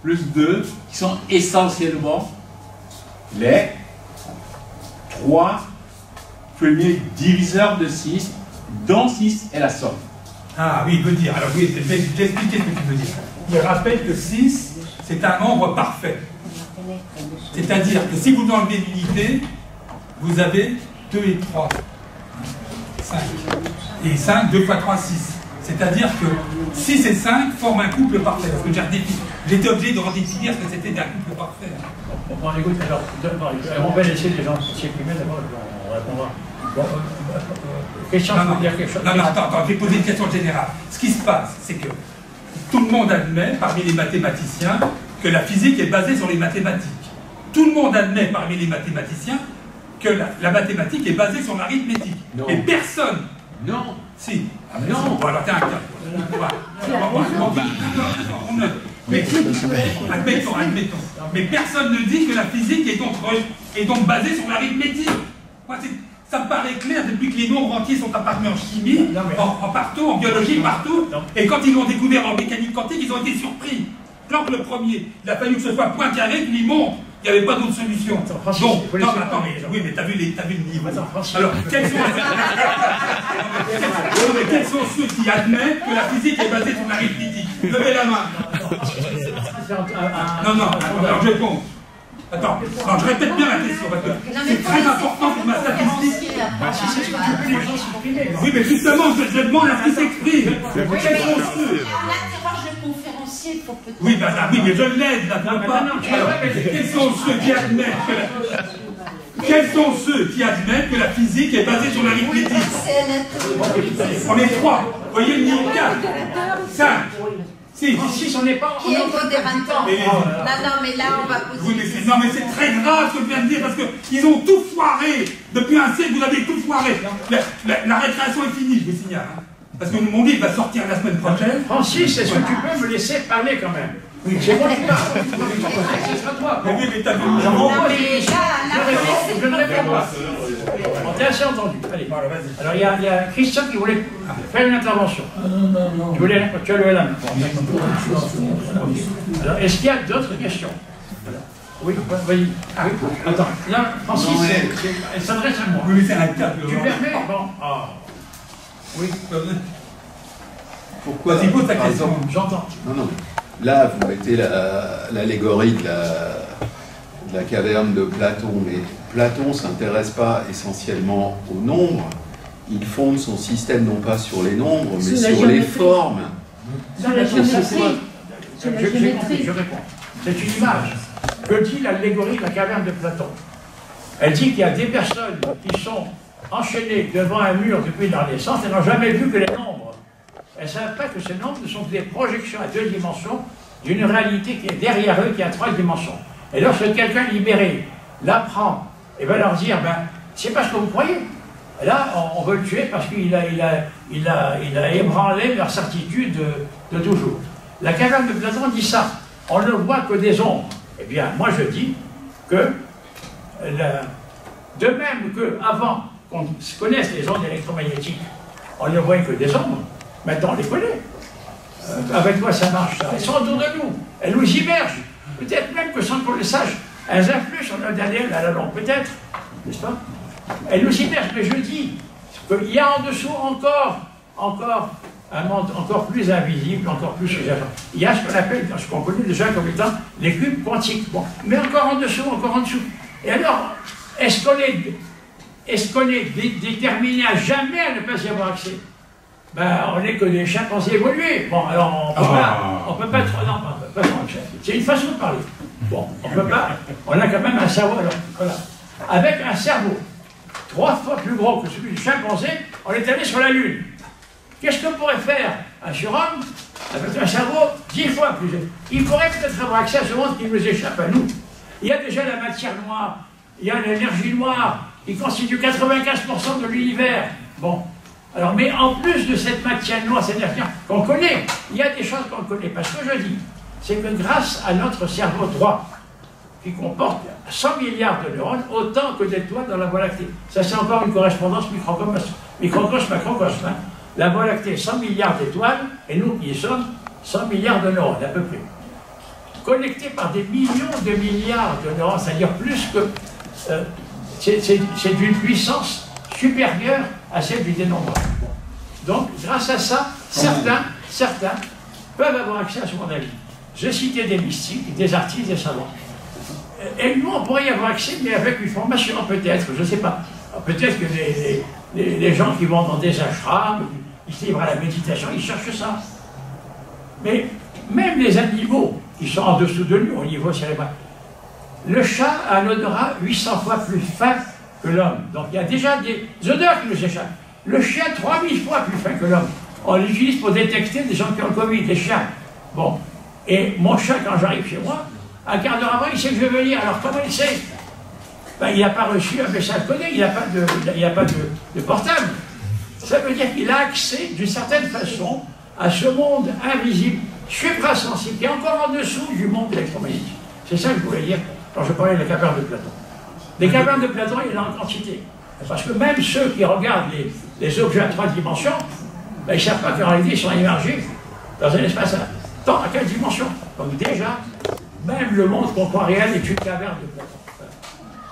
plus 2, qui sont essentiellement les 3 premiers diviseurs de 6, dont 6 est la somme. Ah oui, il veut dire. Alors, oui, je vais expliquer ce que tu veux dire. Je rappelle que 6, c'est un nombre parfait. C'est-à-dire que si vous enlevez l'unité, vous avez 2 et 3. 5. Et 5, 2 fois 3, 6. C'est-à-dire que 6 et 5 forment un couple parfait. Parce que j'étais obligé de redéfinir ce que c'était un couple parfait. Bon, écoute, alors, on va laisser les gens s'exprimer d'abord, on répondra. Bon, question, non, dire quelque chose. Non, attends, je vais poser une question générale. Ce qui se passe, c'est que tout le monde admet, parmi les mathématiciens, que la physique est basée sur les mathématiques. Tout le monde admet, parmi les mathématiciens, que la mathématique est basée sur l'arithmétique. Et personne... Non. Si. Ah, non. Bon, alors t'es un cas. Mais admettons. Mais personne ne dit que la physique est donc basée sur l'arithmétique. Ça me paraît clair depuis que les nombres entiers sont apparus en chimie, partout, en biologie, partout. Et quand ils l'ont découvert en mécanique quantique, ils ont été surpris. Planck le premier, il a fallu que ce soit point carré, puis il montre. Il n'y avait pas d'autre solution. Donc, non, attends, oui, mais t'as vu le niveau. Alors, quels sont ceux qui admettent que la physique est basée sur l'arithmétique? Levez la main. Non, alors je réponds. Attends, je répète bien la question parce que c'est très important pour ma statistique. Oui, mais justement, je demande à ce qu'il s'exprime. Quels sont ceux? Conférencier pour peut-être. Oui, mais je l'aide là, quels sont ceux qui admettent que la physique est basée sur l'arithmétique? On est 3. Vous voyez le niveau 4. 5. Si, on n'est pas. Qui est modérateur? Non, mais là, on va poser. Oui, mais c'est très grave ce que je viens de dire parce qu'ils ont tout foiré. Depuis un siècle, vous avez tout foiré. La récréation est finie, je vous signale. Parce que mon livre va sortir la semaine prochaine. Francis, est-ce que tu peux me laisser parler quand même? Oui, c'est moi qui parle. C'est pas toi. Mais oui, mais t'as vu. Non, mais là, Je ne réponds pas. On t'a assez entendu. Allez. Alors, il y a Christophe qui voulait faire une intervention. Non. Tu as levé la main. Alors, est-ce qu'il y a d'autres questions? Oui, vas-y. Ah, oui. Attends, là, Francis, elle s'adresse à moi. Oui, mais c'est un câble. Tu permets? Bon. Ah. Oui. Pourquoi? Vas-y, pose ta question. J'entends. Non. Là, vous mettez l'allégorie de la caverne de Platon, mais Platon ne s'intéresse pas essentiellement au nombre. Il fonde son système non pas sur les nombres, mais sur les formes. Dans la géométrie. Je réponds. C'est une image. Que dit l'allégorie de la caverne de Platon? Elle dit qu'il y a des personnes qui sont enchaînées devant un mur depuis leur naissance et n'ont jamais vu que les nombres. Elles ne savent pas que ces nombres ne sont que des projections à 2 dimensions d'une réalité qui est derrière eux, qui a 3 dimensions. Et lorsque quelqu'un libéré l'apprend et va leur dire, c'est pas ce que vous croyez. Là, on veut le tuer parce qu'il a ébranlé leur certitude de toujours. La caverne de Platon dit ça. On ne voit que des ombres. Eh bien, moi je dis que, de même qu'avant qu'on connaisse les ondes électromagnétiques, on ne voyait que des ombres, maintenant on les connaît. Avec quoi ça marche ça? Elles sont autour de nous, elles nous immergent. Peut-être même que sans qu'on le sache, elles influent sur notre ADN à la longue, peut-être, n'est-ce pas? Elles nous immergent, mais je dis qu'il y a en dessous encore un monde encore plus invisible, encore plus sous-jacent. Il y a ce qu'on appelle, ce qu'on connaît déjà comme étant les cubes quantiques. Bon, mais encore en dessous, encore en dessous. Et alors, est-ce qu'on est déterminé à jamais à ne pas y avoir accès? On n'est que des chimpanzés évolués. Bon, alors on peut pas trop. Non, pas c'est une façon de parler. Bon, on peut pas. On a quand même un cerveau. Alors, voilà. Avec un cerveau 3 fois plus gros que celui du chimpanzé, on est allé sur la Lune. Qu'est-ce qu'on pourrait faire un surhomme avec un cerveau 10 fois plus élevé? Il pourrait peut-être avoir accès à ce monde qui nous échappe à nous. Il y a déjà la matière noire, il y a l'énergie noire, qui constitue 95% de l'univers. Bon. Alors, mais en plus de cette matière noire, cette énergie qu'on connaît, il y a des choses qu'on connaît. Parce que je dis, c'est que grâce à notre cerveau droit, qui comporte 100 milliards de neurones, autant que d'étoiles dans la Voie lactée. Ça, c'est encore une correspondance microcosme-macrocosme. La Voie lactée, 100 milliards d'étoiles, et nous qui y sommes, 100 milliards de neurones, à peu près. Connectés par des millions de milliards de neurones, c'est-à-dire plus que... c'est d'une puissance supérieure à celle du dénombrable. Donc, grâce à ça, certains peuvent avoir accès à ce monde à vie. Je citais des mystiques, des artistes, des savants. Et nous, on pourrait y avoir accès, mais avec une formation, peut-être, je ne sais pas. Peut-être que les gens qui vont dans des ashrams, ils se livrent à la méditation, ils cherchent ça. Mais même les animaux qui sont en dessous de nous, au niveau cérébral, le chat a un odorat 800 fois plus fin que l'homme. Donc il y a déjà des odeurs qui nous échappent. Le chien, 3000 fois plus fin que l'homme. On l'utilise pour détecter des gens qui ont le Covid, les chiens. Bon. Et mon chat, quand j'arrive chez moi, un quart d'heure avant, il sait que je vais venir. Alors comment il sait? Il n'a pas reçu un message codé, il n'a pas de portable. Ça veut dire qu'il a accès, d'une certaine façon, à ce monde invisible, suprasensible, qui est encore en dessous du monde électromagnétique. C'est ça que je voulais dire quand je parlais de la caverne de Platon. Les cavernes de Platon, il y en a en quantité. Parce que même ceux qui regardent les objets à 3 dimensions, ils ne savent pas qu'en réalité, ils sont immergés dans un espace à 4 dimensions. Donc déjà, même le monde qu'on croit réel est une caverne de Platon.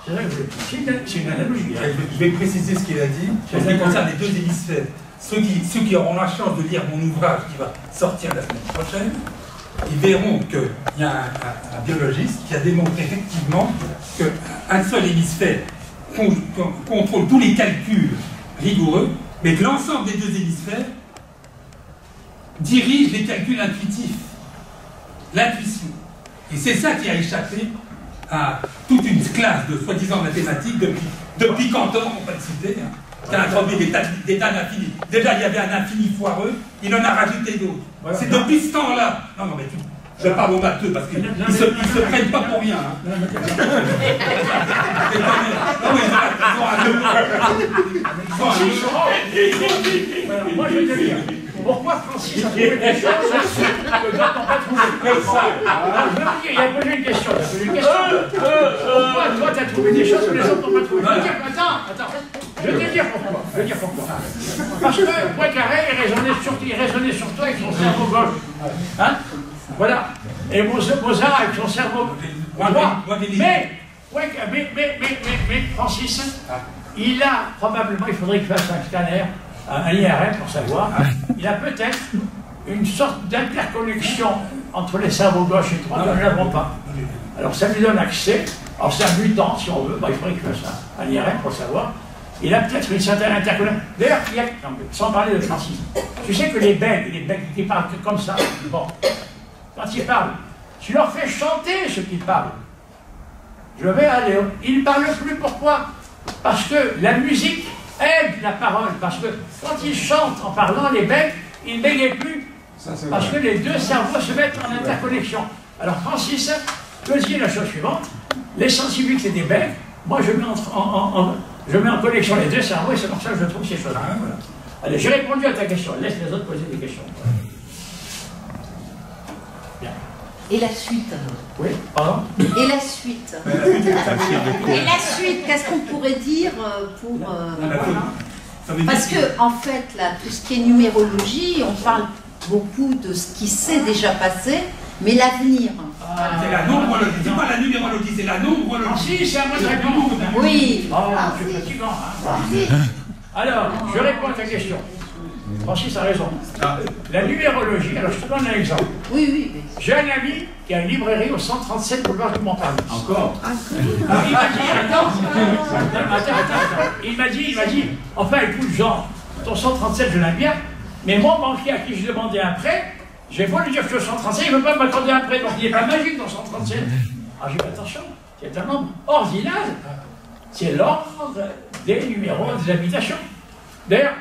C'est ça que je voulais dire. C'est une analogie. Hein. Je vais préciser ce qu'il a dit. En ce qui concerne les 2 hémisphères. Ceux qui auront la chance de lire mon ouvrage qui va sortir la semaine prochaine, ils verront qu'il y a un biologiste qui a démontré effectivement qu'un seul hémisphère contrôle tous les calculs rigoureux, mais que l'ensemble des 2 hémisphères dirige les calculs intuitifs, l'intuition. Et c'est ça qui a échappé à toute une classe de soi-disant mathématiques depuis Cantor, on peut le citer, hein, qui a introduit des tas d'infinis. Déjà, il y avait un infini foireux, il en a rajouté d'autres. Voilà. C'est depuis ce temps-là. Non, mais je parle aux matheux parce qu'ils ne se prennent pas pour rien. Hein. Voilà, moi je vais te dire, pourquoi Francis a trouvé des choses que d'autres n'ont pas trouvées. Alors je veux te dire, il a posé une question, Pourquoi toi tu as trouvé des choses que les autres n'ont pas trouvées? Attends, je vais te dire pourquoi. Parce que Poincaré, il raisonnait sur toi avec son cerveau gauche. Hein? Voilà. Et Mozart avec son cerveau droit. Mais Francis, il a probablement, il faudrait qu'il fasse un scanner, un IRM pour savoir, il a peut-être une sorte d'interconnexion entre les cerveaux gauche et droit, nous ne l'avons pas. Alors ça lui donne accès, alors c'est un mutant si on veut, il faudrait qu'il fasse un IRM pour savoir. Il a peut-être une certaine interconnexion. D'ailleurs, sans parler de Francis, tu sais que les Belges qui parlent comme ça, bon, quand ils parlent, tu leur fais chanter ce qu'ils parlent. Je vais aller. Ils ne parlent plus, pourquoi? Parce que la musique aide la parole. Parce que quand ils chantent en parlant, les Belges, ils ne bégayent plus. Parce que les deux cerveaux se mettent en interconnexion. Alors Francis peut dire la chose suivante, les sensibilités des Belges, moi je mets en connexion les deux cerveaux et c'est comme ça que je trouve ces choses-là. Voilà. Allez, j'ai répondu à ta question. Laisse les autres poser des questions. Bien. Et la suite alors? Oui, pardon? Et la suite? Et la suite, qu'est-ce qu'on pourrait dire pour... Parce que, en fait, là, tout ce qui est numérologie, on parle beaucoup de ce qui s'est déjà passé, mais l'avenir. C'est la nombrologie, c'est pas la numérologie, c'est la nombrologie. Ah si, c'est un mot de réponse. Oui. C'est fatigant, hein. Alors, je réponds à ta question. Francis a raison. La numérologie, alors je te donne un exemple. Oui. J'ai un ami qui a une librairie au 137 boulevard du Montparnasse. Encore. Il m'a dit, il m'a dit, enfin écoute Jean, ton 137 je l'aime bien, mais mon banquier à qui je demandais un prêt, j'ai beau lui dire que je suis au 137, il ne veut pas m'accorder un prêt, donc il n'est pas magique dans 137. Alors j'ai dit attention, c'est un nombre ordinal, c'est l'ordre des numéros des habitations. D'ailleurs,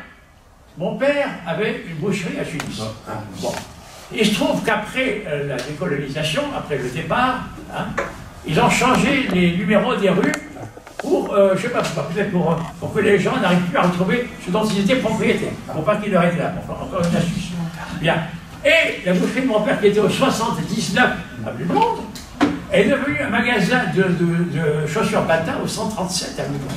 mon père avait une boucherie à Tunis. Bon. Il se trouve qu'après la décolonisation, après le départ, hein, ils ont changé les numéros des rues pour, je ne sais pas, peut-être pour que les gens n'arrivent plus à retrouver ce dont ils étaient propriétaires, pour pas qu'ils leur réclament. Enfin, encore une astuce. Bien. Et la boucherie de mon père, qui était au 79 avenue de Londres, est devenue un magasin de chaussures patins au 137 avenue de Londres.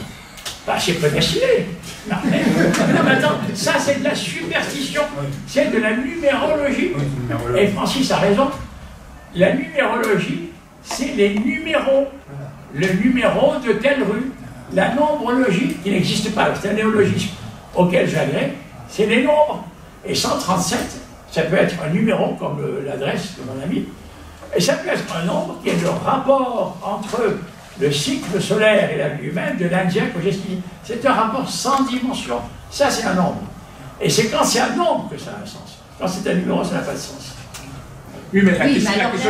Bah, c'est prédestiné. Non, mais attends, ça c'est de la superstition, c'est de la numérologie. Et Francis a raison, la numérologie, c'est les numéros. Le numéro de telle rue. La nombrologie, qui n'existe pas, c'est un néologisme auquel j'adhère, c'est les nombres. Et 137, ça peut être un numéro comme l'adresse de mon ami, et ça peut être un nombre qui est le rapport entre le cycle solaire et la vie humaine de l'Indien que j'ai expliqué. C'est un rapport sans dimension. Ça, c'est un nombre. Et c'est quand c'est un nombre que ça a un sens. Quand c'est un numéro, ça n'a pas de sens. Oui, mais la question que je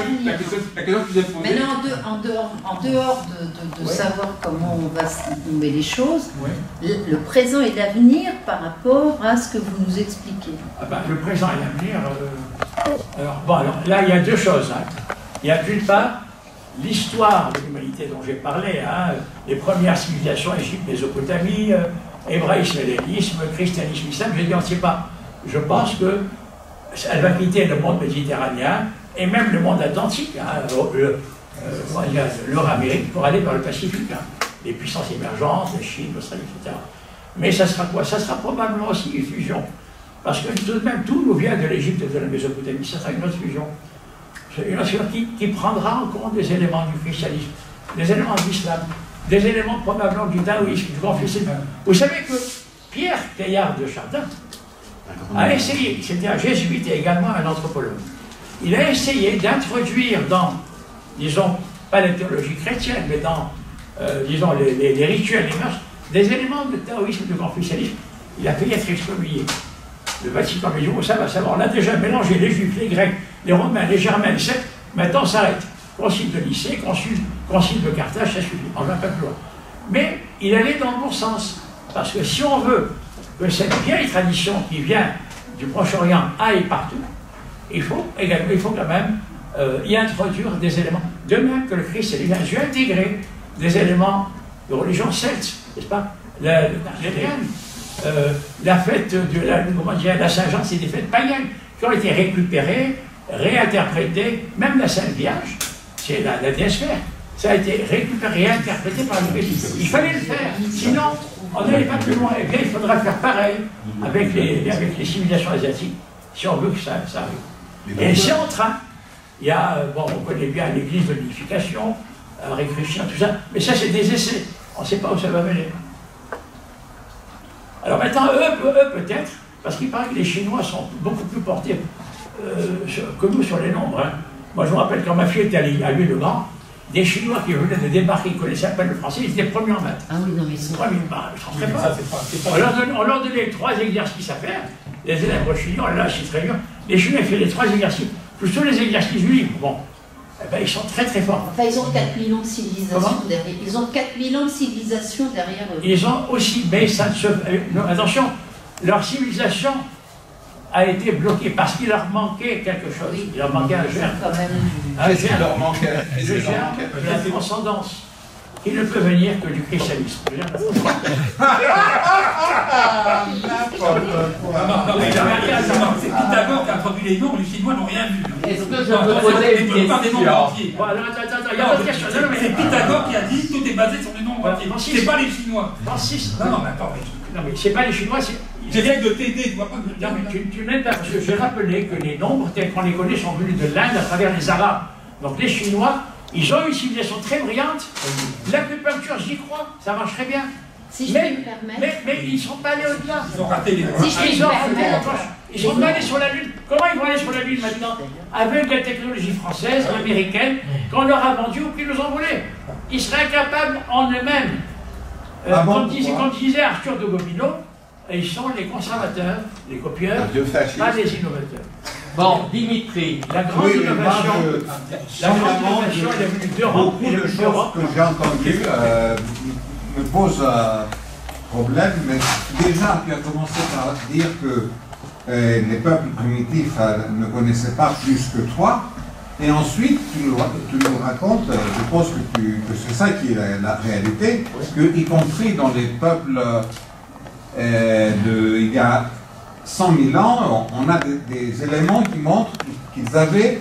vous ai posée... Maintenant, en dehors de savoir comment on va nommer les choses, le présent et l'avenir par rapport à ce que vous nous expliquez. Le présent et l'avenir... alors, là, il y a deux choses. Hein. Il y a d'une part l'histoire de l'humanité dont j'ai parlé, hein, les premières civilisations, Égypte, Mésopotamie, hébraïsme, hellénisme, christianisme, islam, je ne sais pas. Je pense qu'elle va quitter le monde méditerranéen et même le monde atlantique, hein, l'Euro-Amérique, pour aller vers le Pacifique. Hein, les puissances émergentes, la Chine, l'Australie, etc. Mais ça sera quoi? Ça sera probablement aussi une fusion. Parce que tout de même, tout nous vient de l'Égypte et de la Mésopotamie, ça sera une autre fusion. Une nation qui prendra en compte des éléments du christianisme, des éléments de l'islam, des éléments probablement du taoïsme, du confucianisme. Vous savez que Pierre Teilhard de Chardin a essayé, c'était un jésuite et également un anthropologue, il a essayé d'introduire dans, disons, pas la théologie chrétienne, mais dans, disons, les rituels, les mœurs, des éléments de taoïsme et de confucianisme. Il a failli être excommunié. Le Vatican lui dit, oh, ça va savoir, on a déjà mélangé les Juifs, les Grecs, les Romains, les Germains, les Celtes, maintenant on s'arrête. Concile de Nicée, concile de Carthage, ça suffit, on va pas plus loin. Mais il allait dans le bon sens, parce que si on veut que cette vieille tradition qui vient du Proche-Orient aille partout, il faut quand même y introduire des éléments, de même que le Christ a dû intégrer des éléments de religion celte, n'est-ce pas? La fête de la Saint-Jean, c'est des fêtes païennes qui ont été récupérées, réinterprétées, même la Sainte Vierge, c'est la déesse Mère, ça a été récupéré, réinterprété par le Christ. Il fallait le faire, sinon on n'allait pas plus loin. Et bien il faudra faire pareil avec les civilisations asiatiques, si on veut que ça arrive. Et c'est en train. Il y a, bon, on connaît bien l'église de l'unification, Hare Krishna, tout ça, mais ça c'est des essais, on ne sait pas où ça va mener. Alors maintenant, eux peut-être, parce qu'il paraît que les Chinois sont beaucoup plus portés que nous sur les nombres. Hein. Moi je me rappelle quand ma fille était à Louis-le-Grand, des Chinois qui venaient de débarquer, ils connaissaient à peine le français, ils étaient premiers en maths. Ah oui, non mais c'est premiers, ils ne pas. On leur donnait 3 exercices à faire, les élèves chinois, là c'est très bien, les Chinois ils faisaient les 3 exercices. Tous les exercices du livre, bon, eh ben, ils sont très très forts. Enfin, ils ont 4000 ans de civilisation derrière. Ils ont 4000 ans de civilisation derrière eux. Ils ont aussi, mais ça ne se... non, attention, leur civilisation a été bloquée parce qu'il leur manquait quelque chose. Oui. Il leur manquait un germe. Un germe. leur manquait. Le germe de la transcendance. Il ne peut venir que du christianisme. C'est Pythagore qui a introduit les nombres, les Chinois n'ont rien vu. Est-ce que je peux poser une question? Attends, il n'y a pas de question. C'est Pythagore qui a dit tout est basé sur les nombres entiers. C'est pas les Chinois. Francis. Non, mais attends. Non, mais c'est pas les Chinois, c'est... J'essaie de t'aider, tu vois pas. Non, mais tu n'aides pas, parce que j'ai rappelé que les nombres, tels qu'on les connaît, sont venus de l'Inde à travers les Arabes. Donc les Chinois, ils ont une civilisation très brillante. L'acupuncture, j'y crois, ça marcherait bien. Si je peux me permettre. Mais ils ne sont pas allés au-delà. Ils ont raté les... Si je peux me permettre. Ils sont pas allés sur la Lune. Comment ils vont aller sur la Lune maintenant? Avec la technologie française, américaine, qu'on leur a vendue ou qu'ils nous ont volée. Ils seraient incapables en eux-mêmes. Comme disait Arthur de Gobineau, ils sont les conservateurs, les copieurs, pas les innovateurs. Bon, Dimitri. La grande innovation, elle est venue d'Europe. Beaucoup de choses que j'ai entendues me posent problème, mais déjà tu as commencé par dire que les peuples primitifs ne connaissaient pas plus que toi, et ensuite tu nous racontes, je pense que c'est ça qui est la réalité, que y compris dans les peuples il y a 100 000 ans, on a des éléments qui montrent qu'ils avaient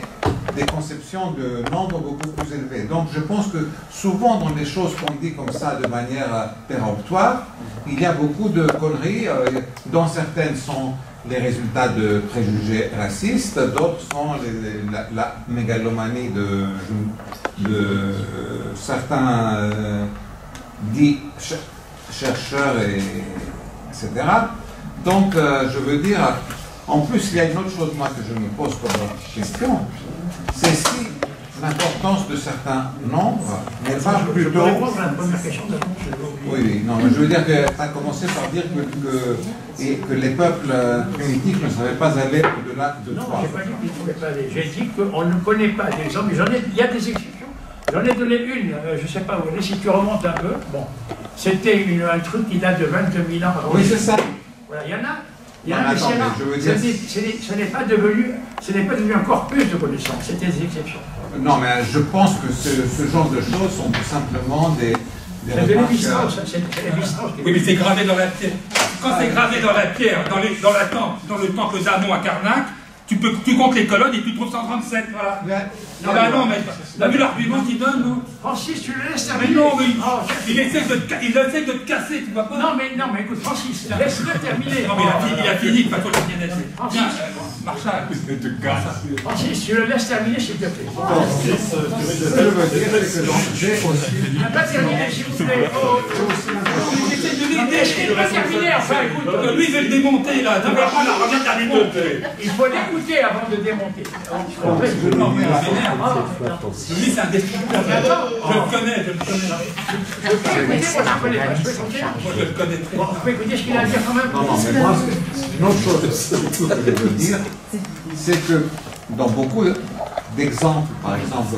des conceptions de nombres beaucoup plus élevées. Donc je pense que souvent dans les choses qu'on dit comme ça de manière péremptoire, il y a beaucoup de conneries, dont certaines sont les résultats de préjugés racistes, d'autres sont la mégalomanie de certains dits chercheurs, etc. Donc, je veux dire, en plus, il y a une autre chose, moi, que je me pose comme question, c'est si l'importance de certains nombres n'est pas plutôt... Je peux répondre à la première question de Oui, non, mais je veux dire que tu as commencé par dire que les peuples primitifs ne savaient pas aller au-delà de 3. Non, je n'ai pas dit qu'ils ne pouvaient pas aller. J'ai dit qu'on ne connaît pas d'exemple, mais il y a des exceptions. J'en ai donné une, je ne sais pas où elle est, si tu remontes un peu. Bon, c'était un truc qui date de 22 000 ans. Oui, c'est ça. Voilà, il y en a. Il y en a, mais c'est là. Ce n'est pas devenu encore plus de connaissances, c'était des exceptions. Non, mais je pense que ce genre de choses sont tout simplement des c'est de l'évidence, c'est l'évidence. Oui, mais c'est gravé dans la pierre. Quand c'est gravé dans la pierre, dans le temple d'Amon à Karnak, tu comptes les colonnes et tu trouves 137, voilà. Non, mais t'as vu l'argument qu'il donne, non? Francis, tu le laisses terminer. Mais non, mais il essaie de te casser, tu vois pas? Non, mais écoute, Francis, laisse-le terminer. Non, mais il a fini, pas toi le bien être. Francis, Marshall, Francis, tu le laisses terminer, s'il te plaît. Il n'a pas terminé, s'il vous plaît. Il n'a pas terminé, enfin, écoute. Lui, il veut le démonter, là. Tu vas pas la regarder à démonter. Il faut l'écouter avant de démonter. Non, mais lui, c'est un destructeur. Je le connais. Je le connais très bien. On peut écouter ce qu'il a à dire quand même. Non, mais moi, une autre chose que je veux dire, c'est que dans beaucoup d'exemples, par exemple,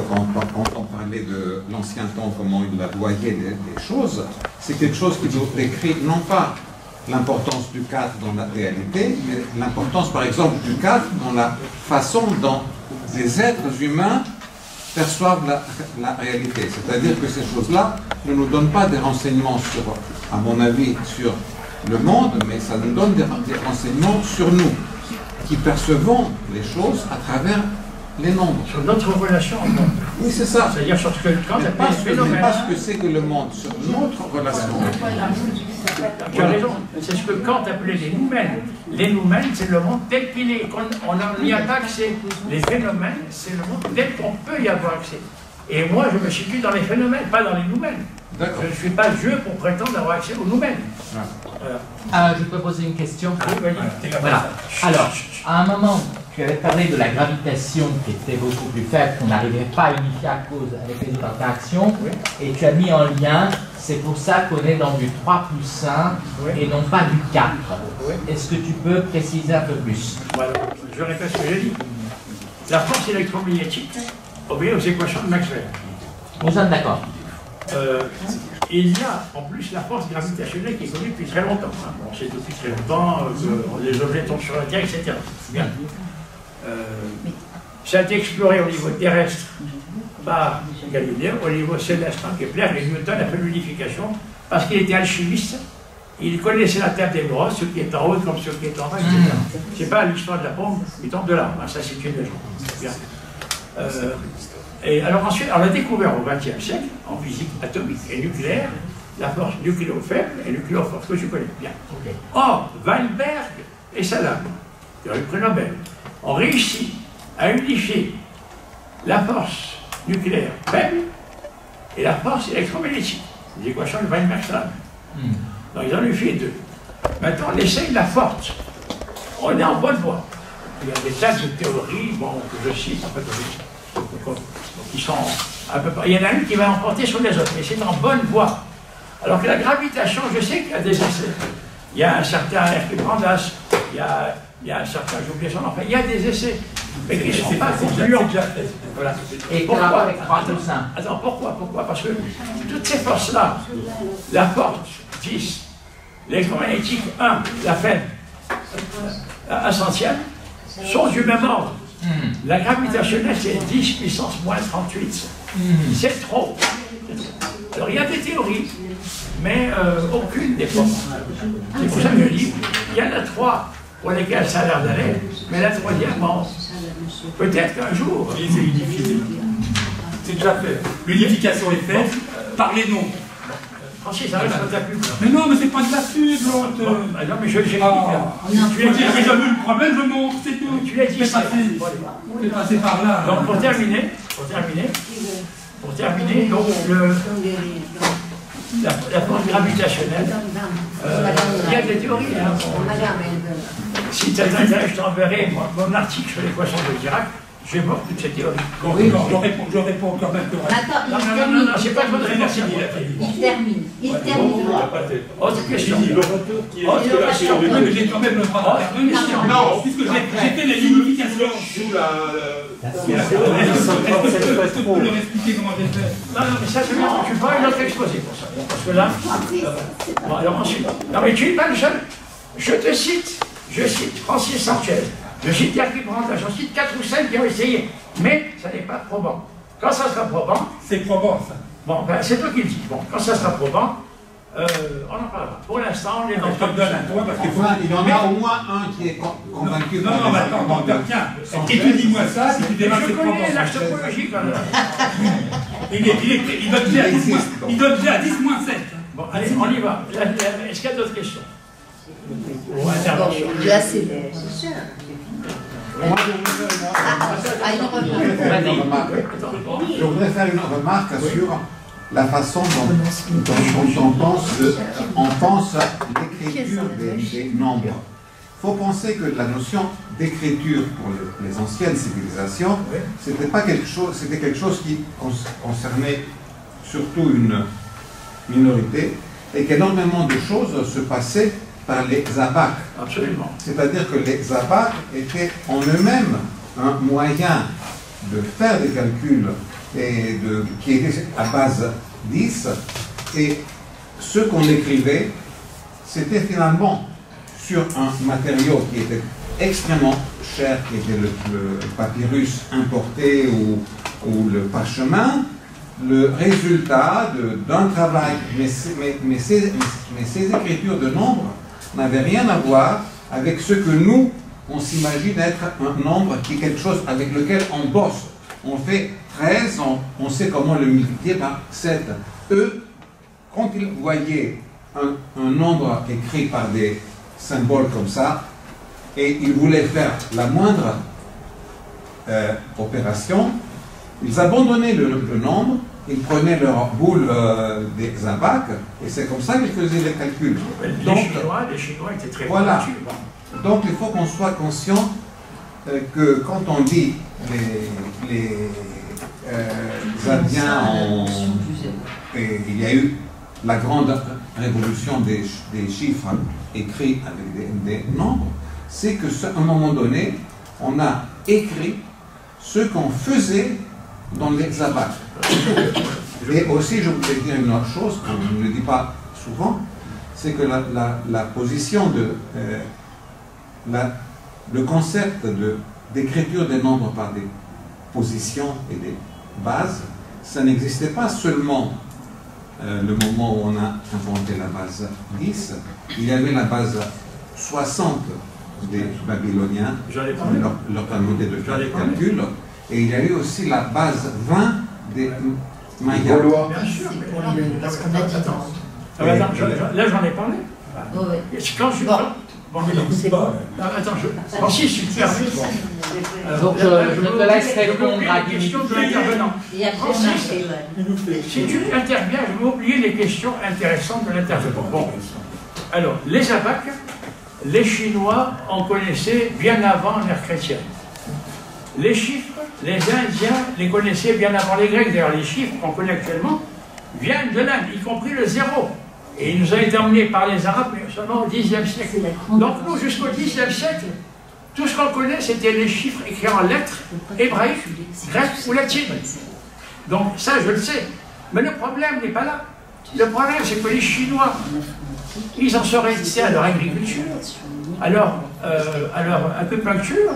quand on parlait de l'ancien temps, comment il a voyé des choses, c'est quelque chose qui nous décrit non pas l'importance du 4 dans la réalité, mais l'importance, par exemple, du 4 dans la façon dont les êtres humains perçoivent la réalité. C'est-à-dire que ces choses-là ne nous donnent pas des renseignements sur, à mon avis, sur le monde, mais ça nous donne des renseignements sur nous, qui percevons les choses à travers les nombres. Sur notre relation au monde. Oui, c'est ça. C'est-à-dire sur ce que Kant Mais appelle les phénomènes. pas ce que c'est que le monde, sur notre relation. Tu as raison, c'est ce que Kant appelait les noumènes. Les noumènes, c'est le monde tel qu'il est. On n'y a pas accès. Les phénomènes, c'est le monde tel qu'on peut y avoir accès. Et moi, je me situe dans les phénomènes, pas dans les noumènes. Je ne suis pas Dieu pour prétendre avoir accès aux noumènes. Je peux poser une question? Voilà. Alors, à un moment, tu avais parlé de la gravitation qui était beaucoup plus faible, qu'on n'arrivait pas à unifier à cause avec les autres interactions, et tu as mis en lien, c'est pour ça qu'on est dans du 3+1 et non pas du 4. Est-ce que tu peux préciser un peu plus? Voilà. Je répète ce que j'ai dit. La force électromagnétique obéit aux équations de Maxwell. Nous sommes d'accord. Il y a en plus la force gravitationnelle qui est connue depuis très longtemps. On sait depuis très longtemps que les objets tombent sur la Terre, etc. Bien. Ça a été exploré au niveau terrestre par Galilée, au niveau céleste par Kepler, et Newton a fait l'unification parce qu'il était alchimiste. Il connaissait la Terre des Brosse, ce qui est en haut comme ce qui est en bas, etc. C'est pas l'histoire de la pomme qui tombe de là. Ça, c'est une légende. Bien. Et alors ensuite, on a découvert au XXe siècle, en physique atomique et nucléaire, la force nucléo-faible et nucléo-forte, que je connais bien. Or, Weinberg et Salam, qui ont eu le prix Nobel, ont réussi à unifier la force nucléaire faible et la force électromagnétique. Les équations de Weinberg-Salam. Donc ils ont unifié les deux. Maintenant, on essaye la forte. On est en bonne voie. Il y a des tas de théories, bon, que je cite, en fait, qui sont un peu... Il y en a une qui va emporter sur les autres, mais c'est en bonne voie. Alors que la gravitation, je sais qu'il y a des essais. Il y a un certain Hercule Brandas, il y a un certain, j'ai oublié son nom, enfin, il y a des essais, mais qui ne sont pas concluants. Voilà. Et pourquoi avec 3 plus 1. Attends, pourquoi? Parce que toutes ces forces-là, la force 10, l'électromagnétique 1, la faible, la centième, sont du même ordre. La gravitationnelle, c'est 10 puissance moins 38. C'est trop. Alors, il y a des théories, mais aucune n'est forte. C'est pour ça que je dis, il y en a 3 pour lesquelles ça a l'air d'aller, mais la troisième, bon, peut-être qu'un jour... C'est déjà fait. L'unification est faite par les noms. Francis, ça reste de la pub. Mais non, mais c'est pas de la pub, l'autre. Non, mais j'ai déjà vu le problème, je montre, c'est tout. Tu l'as dit, c'est passé par là. Donc, pour terminer, donc, la force gravitationnelle, il y a des théories. Si tu as intérêt, je t'enverrai mon article sur l'équation de Dirac. Je vais voir toutes ces théories. Je réponds quand même. Attends, non, c'est pas votre réponse. Il termine. Autre question. J'ai quand même le droit de faire non, puisque j'ai fait les unifications sous la... Est-ce que tu peux leur expliquer comment j'ai fait? Non, mais ça, tu feras une autre exposé pour ça. Parce que là... Bon, alors ensuite... Non, mais tu n'es pas le seul. Je cite Francis Sanchez. Je cite Hercule Brandas, j'en cite 4 ou 5 qui ont essayé, mais ça n'est pas probant. Quand ça sera probant... C'est probant, ça. Bon, ben, c'est toi qui le dis. Bon, quand ça sera probant, on en parlera. Pour l'instant, on est dans... Je te donne à toi, parce qu'il faut... Il y en a au moins un qui est convaincu. Non, mais attends, tiens. Étudie-moi ça, si tu démarres cette probant. Je connais la topologie, quand même. Il donne déjà à 10 moins 7. Bon, allez, on y va. Est-ce qu'il y a d'autres questions? Intervention. Là, c'est sûr. Je voudrais faire une remarque sur la façon dont on pense l'écriture des nombres. Il faut penser que la notion d'écriture pour les anciennes civilisations, c'était quelque chose qui concernait surtout une minorité et qu'énormément de choses se passaient par les abacs. Absolument. C'est-à-dire que les abacs étaient en eux-mêmes un moyen de faire des calculs qui étaient à base 10, et ce qu'on écrivait, c'était finalement sur un matériau qui était extrêmement cher, qui était le papyrus importé ou le parchemin, le résultat d'un travail. Mais ces écritures de nombres n'avait rien à voir avec ce que nous, on s'imagine être un nombre qui est quelque chose avec lequel on bosse. On fait 13, on sait comment le multiplier par 7. Eux, quand ils voyaient un nombre écrit par des symboles comme ça, et ils voulaient faire la moindre opération, ils abandonnaient le nombre, ils prenaient leur boule des abacs, et c'est comme ça qu'ils faisaient les calculs. Les Chinois étaient très voilà. pointus. Donc il faut qu'on soit conscient que quand on dit les Indiens et il y a eu la grande révolution des chiffres écrits avec des nombres, c'est qu'à un moment donné, on a écrit ce qu'on faisait dans les abacs. Et aussi, je voulais dire une autre chose qu'on ne dit pas souvent, c'est que la position de le concept d'écriture des nombres par des positions et des bases, ça n'existait pas seulement le moment où on a inventé la base 10, il y avait la base 60 des Babyloniens, leur talmud de calcul, et il y a eu aussi la base 20 des Mayas. Bien sûr, parce qu'on a dit là j'en ai parlé. Quand je bon, c'est bon. Attends, si je suis perdu. Donc je te laisse répondre à la question de l'intervenant. Si tu interviens, je vais oublier les questions intéressantes de l'intervenant. Bon. Alors, les abacs, les Chinois en connaissaient bien avant l'ère chrétienne. Les chiffres, les Indiens les connaissaient bien avant les Grecs. D'ailleurs, les chiffres qu'on connaît actuellement viennent de l'Inde, y compris le zéro. Et il nous a été emmenés par les Arabes seulement au Xe siècle. Donc nous, jusqu'au Xe siècle, tout ce qu'on connaît, c'était les chiffres écrits en lettres hébraïques, grecques ou latines. Donc ça, je le sais. Mais le problème n'est pas là. Le problème, c'est que les Chinois, ils en sont restés à leur agriculture, à leur acupuncture,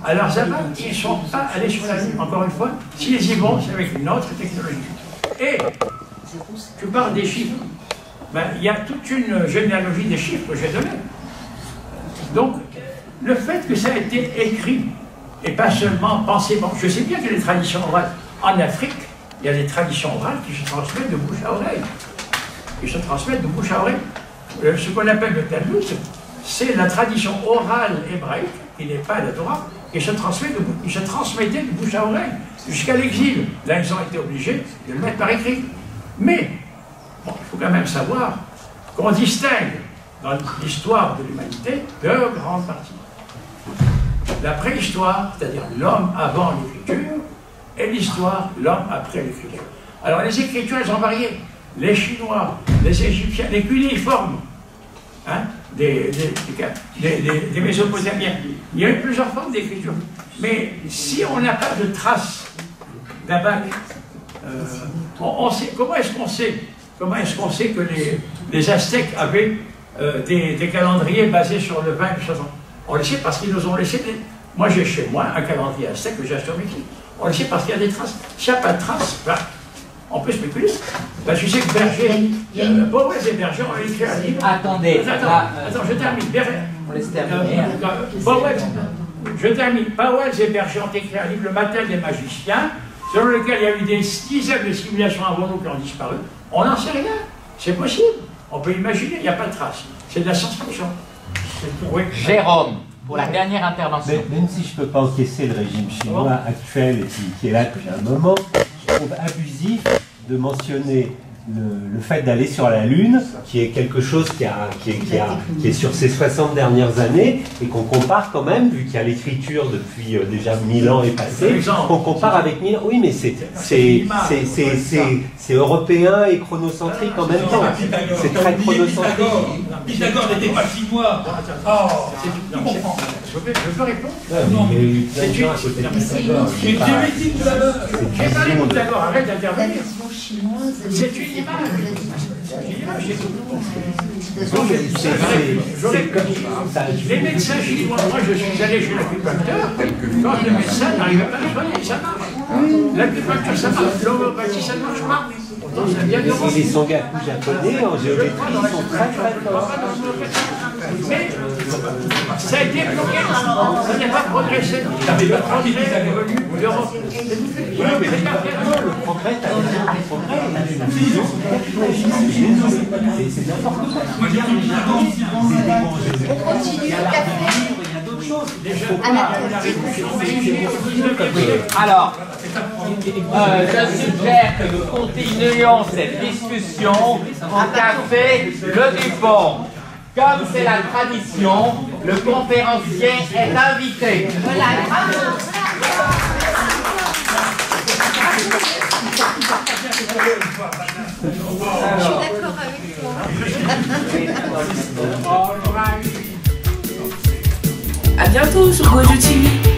à leurs abacs. Ils ne sont pas allés sur la Lune. Encore une fois, s'ils y vont, c'est avec une autre technologie. Et tu parles des chiffres. Ben, il y a toute une généalogie des chiffres que j'ai donnés. Donc, le fait que ça a été écrit, et pas seulement pensé, bon, je sais bien que les traditions orales, en Afrique, il y a des traditions orales qui se transmettent de bouche à oreille. Qui se transmettent de bouche à oreille. Ce qu'on appelle le Talmud, c'est la tradition orale hébraïque, qui n'est pas la Torah, qui se transmettait de bouche à oreille, jusqu'à l'exil. Là, ils ont été obligés de le mettre par écrit. Mais, bon, il faut quand même savoir qu'on distingue dans l'histoire de l'humanité deux grandes parties. La préhistoire, c'est-à-dire l'homme avant l'écriture, et l'histoire, l'homme après l'écriture. Alors les écritures, elles ont varié. Les Chinois, les Égyptiens, les cunéiformes, hein, des Mésopotamiens. Il y a eu plusieurs formes d'écriture. Mais si on n'a pas de traces d'abac, comment est-ce qu'on sait que les Aztèques avaient des calendriers basés sur le vin du savant? On le sait parce qu'ils nous ont laissé Moi, j'ai chez moi un calendrier aztèque que j'ai acheté au Mexique. On le sait parce qu'il y a des traces. S'il n'y a pas de traces, ben, on peut spéculer. Ben, je sais que Berger, Bowers et Berger ont écrit un livre. Attendez. Attends, je termine. On laisse terminer. Je termine. Bowers et Berger ont écrit un livre, Le Matin des magiciens, selon lequel il y a eu des dizaines de simulations avant nous qui ont disparu. On n'en sait rien. C'est possible. On peut imaginer, il n'y a pas de traces. C'est de la science-fiction. Oui. Jérôme, pour la dernière intervention. Même si je ne peux pas encaisser le régime chinois actuel qui est là depuis un moment, je trouve abusif de mentionner le fait d'aller sur la Lune, qui est quelque chose qui est sur ces 60 dernières années, et qu'on compare quand même, vu qu'il y a l'écriture depuis déjà 1000 ans et passé, qu'on compare avec 1000 ans. Oui, mais c'est européen et chronocentrique en même temps. C'est très chronocentrique. Pythagore n'était pas chinois. Oh, tu comprends. Je peux répondre? Non, c'est une théorie tout à l'heure. J'ai parlé de Pythagore, arrête d'intervenir. C'est une image. Les médecins chinois, moi je suis allé chez l'acupuncteur, quand le médecin n'arrivait pas à soigner, ça marche. L'acupuncture ça marche, l'homéopathie ça ne marche pas. Et les sangaku japonais en géométrie sont très très forts. Mais ça a été bloqué, ça n'a pas progressé. Ça n'avait pas progressé, l'Europe. Le progrès, c'est n'importe quoi. On continue le café. Alors, je suggère que nous continuions cette discussion au café Le Dupont. Comme c'est la tradition, le conférencier est invité. Voilà, bravo. Je suis d'accord avec toi. À bientôt sur Gojo TV.